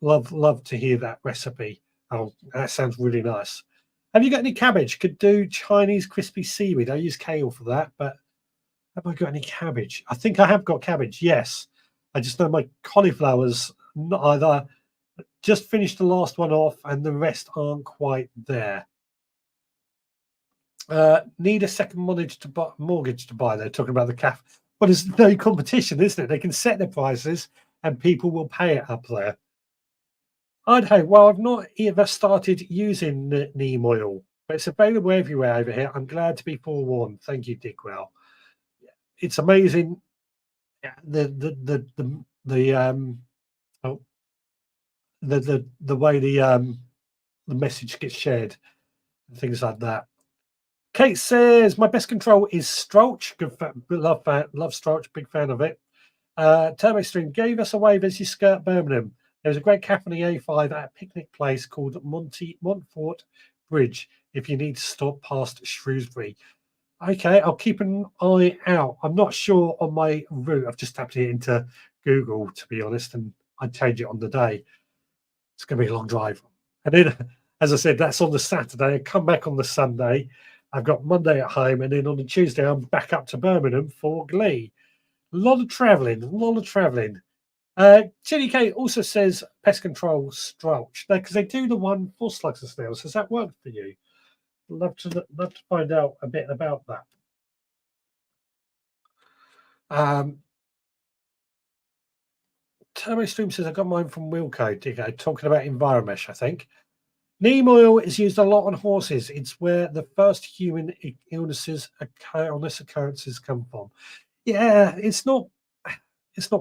to hear that recipe. Oh, that sounds really nice. Have you got any cabbage? Could do Chinese crispy seaweed. I use kale for that, but have I got any cabbage? I think I have got cabbage. Yes, I just know my cauliflowers not either. Just finished the last one off, and the rest aren't quite there. Need a second mortgage to buy. They're talking about the CAF, but there's no competition, isn't it? They can set their prices, and people will pay it up there. I'd hope. Well, I've not ever started using neem oil, but it's available everywhere over here. I'm glad to be forewarned. Thank you, Dickwell. It's amazing. The oh, the way the message gets shared and things like that. Kate says my best control is Strolch. Good love Strolch, big fan of it. Turbo Stream gave us a wave as you skirt Birmingham. There's a great cafe on the A5 at a picnic place called Montfort Bridge. If you need to stop past Shrewsbury, okay, I'll keep an eye out. I'm not sure on my route. I've just tapped it into Google to be honest, and I'd change it on the day. It's going to be a long drive, and then, as I said, that's on the Saturday. I come back on the Sunday. I've got Monday at home, and then on the Tuesday, I'm back up to Birmingham for Glee. A lot of travelling. Chili Kate also says pest control Strolch because they do the one for slugs and snails. Has that worked for you? Love to find out a bit about that. Turbo Stream says I got mine from Wilco. Digo talking about Enviromesh, I think. Neem oil is used a lot on horses. It's where the first human illness occurrences come from. Yeah, it's not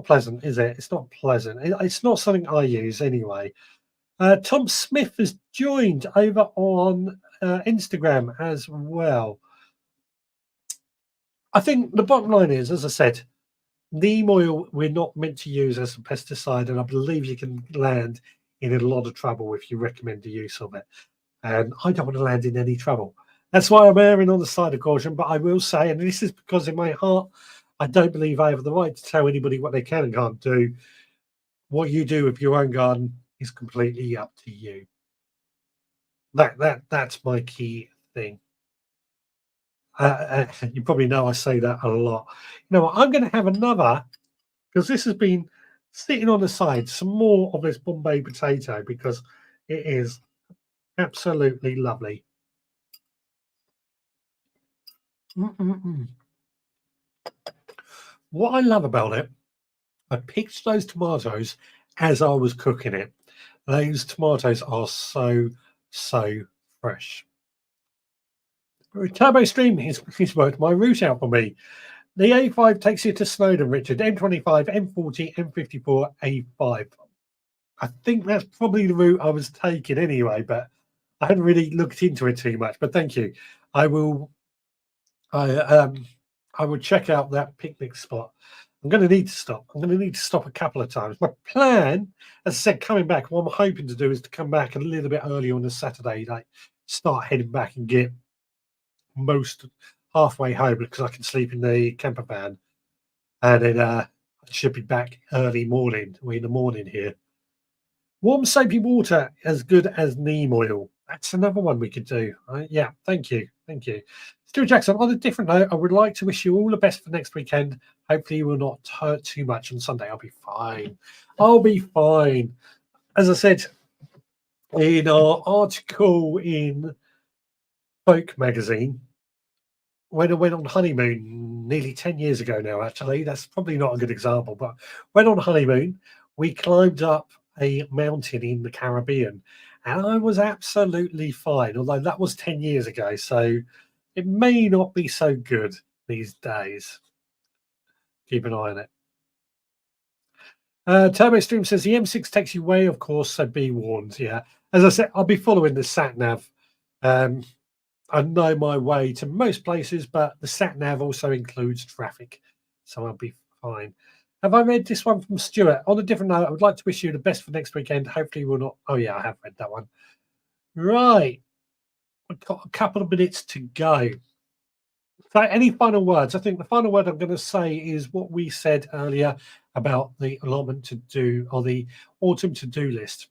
pleasant, is it? It's not pleasant. It's not something I use anyway. Tom Smith has joined over on Instagram as well. I think the bottom line is, as I said, neem oil we're not meant to use as a pesticide, and I believe you can land in a lot of trouble if you recommend the use of it. And I don't want to land in any trouble. That's why I'm erring on the side of caution. But I will say, and this is because in my heart, I don't believe I have the right to tell anybody what they can and can't do. What you do with your own garden is completely up to you. That's my key thing. You probably know I say that a lot. You know what? I'm going to have another because this has been sitting on the side. Some more of this Bombay potato because it is absolutely lovely. Mm-mm-mm. What I love about it, I picked those tomatoes as I was cooking it. Those tomatoes are so fresh. Turbo Stream, he's worked my route out for me. The A5 takes you to Snowdon, Richard. M25, M40, M54, A5. I think that's probably the route I was taking anyway, but I hadn't really looked into it too much. But thank you. I will. I will check out that picnic spot. I'm going to need to stop. I'm going to need to stop a couple of times. My plan, as I said, coming back, what I'm hoping to do is to come back a little bit early on a Saturday, like start heading back and get most halfway home because I can sleep in the camper van, and then I should be back early morning. We're in the morning here. Warm soapy water as good as neem oil. That's another one we could do. Yeah, thank you. Thank you. Stuart Jackson, on a different note, I would like to wish you all the best for next weekend. Hopefully, you will not hurt too much on Sunday. I'll be fine. I'll be fine. As I said in our article in Folk magazine, when I went on honeymoon nearly 10 years ago now, actually, that's probably not a good example, but went on honeymoon, we climbed up a mountain in the Caribbean and I was absolutely fine, although that was 10 years ago. So it may not be so good these days. Keep an eye on it. Turbo Stream says the M6 takes you away, of course, so be warned. Yeah. As I said, I'll be following the sat nav. I know my way to most places, but the sat nav also includes traffic, so I'll be fine. Have I read this one from Stuart? On a different note, I would like to wish you the best for next weekend. Hopefully, we'll not. Oh, yeah, I have read that one. Right. We've got a couple of minutes to go. So, any final words? I think the final word I'm going to say is what we said earlier about the allotment to do or the autumn to do list.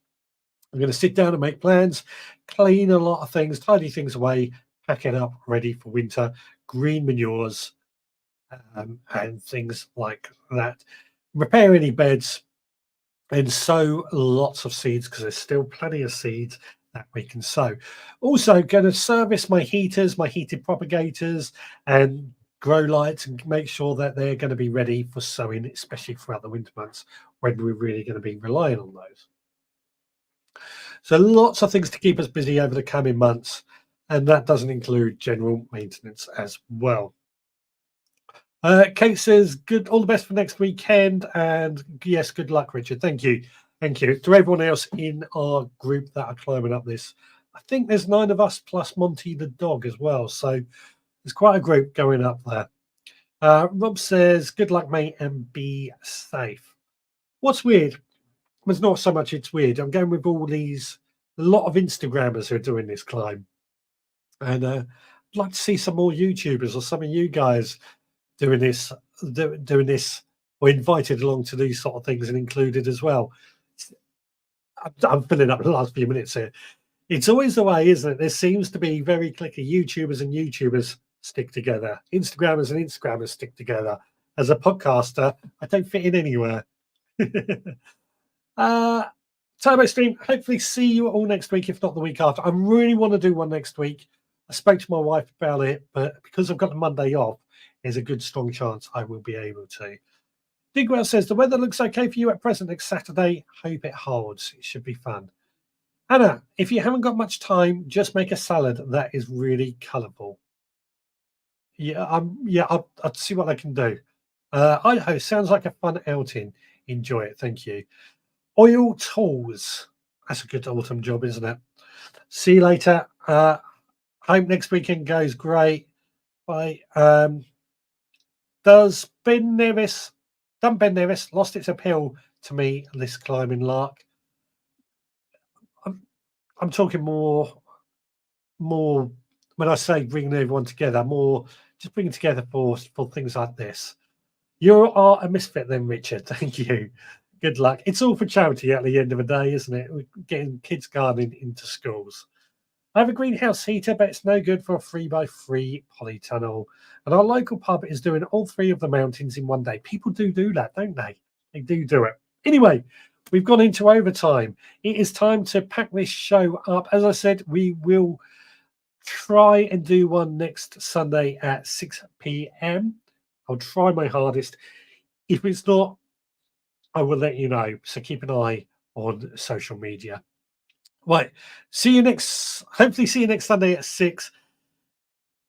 I'm going to sit down and make plans, clean a lot of things, tidy things away, pack it up, ready for winter, green manures, and things like that. Repair any beds and sow lots of seeds because there's still plenty of seeds that we can sow. Also, going to service my heaters, my heated propagators, and grow lights and make sure that they're going to be ready for sowing, especially throughout the winter months when we're really going to be relying on those. So lots of things to keep us busy over the coming months, and that doesn't include general maintenance as well. Kate says, "Good, all the best for next weekend," and yes, good luck, Richard. Thank you, thank you to everyone else in our group that are climbing up this. I think there's 9 of us plus Monty the dog as well, so there's quite a group going up there. Rob says, "Good luck, mate, and be safe." What's weird? It's not so much it's weird. I'm going with all these, a lot of Instagrammers who are doing this climb. And I'd like to see some more YouTubers or some of you guys doing this, doing this, or invited along to these sort of things and included as well. I'm filling up the last few minutes here. It's always the way, isn't it? There seems to be very clicky. YouTubers and YouTubers stick together. Instagrammers and Instagrammers stick together. As a podcaster, I don't fit in anywhere. Turbo Stream, hopefully see you all next week, if not the week after. I really want to do one next week. I spoke to my wife about it, but because I've got the Monday off, there's a good strong chance I will be able to. Digwell says, the weather looks okay for you at present next Saturday. Hope it holds. It should be fun. Anna, if you haven't got much time, just make a salad that is really colourful. Yeah, I'll see what I can do. Idaho sounds like a fun outing. Enjoy it. Thank you. Oil tools. That's a good autumn job, isn't it? See you later. Hope next weekend goes great. Bye. Does Ben Nevis lost its appeal to me, this climbing lark? I'm talking more when I say bringing everyone together, more just bringing together for things like this. You are a misfit then, Richard. Thank you. Good luck. It's all for charity at the end of the day, isn't it? We're getting kids gardening into schools. I have a greenhouse heater, but it's no good for a 3x3 polytunnel. And our local pub is doing all 3 of the mountains in one day. People do that, don't they? They do it. Anyway, we've gone into overtime. It is time to pack this show up. As I said, we will try and do one next Sunday at 6 p.m. I'll try my hardest. If it's not, I will let you know. So keep an eye on social media. Right. Hopefully see you next Sunday at 6.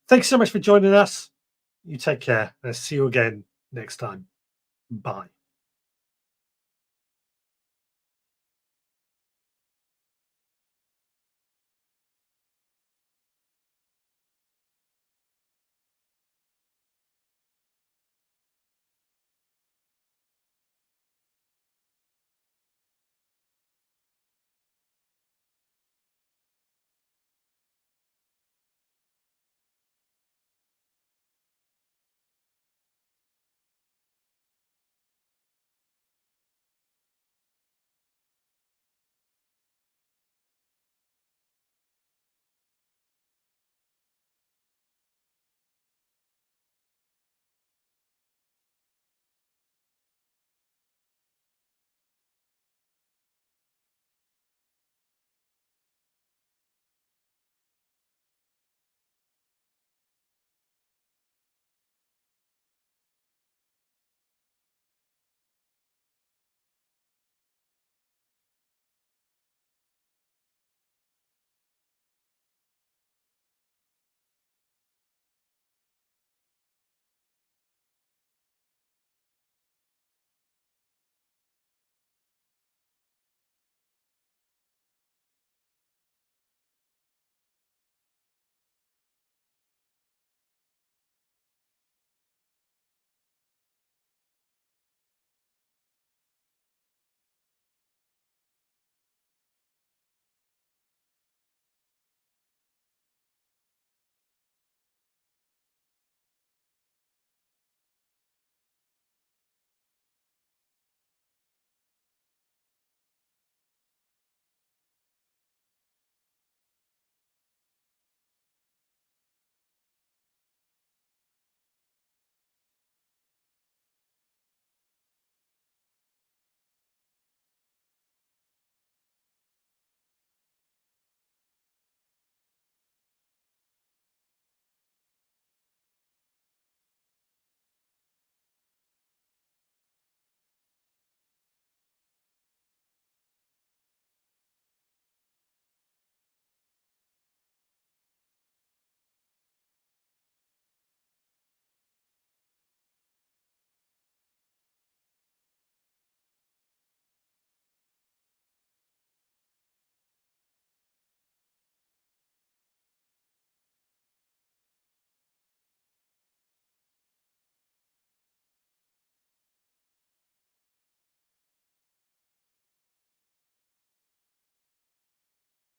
Thanks so much for joining us. You take care. I'll see you again next time. Bye.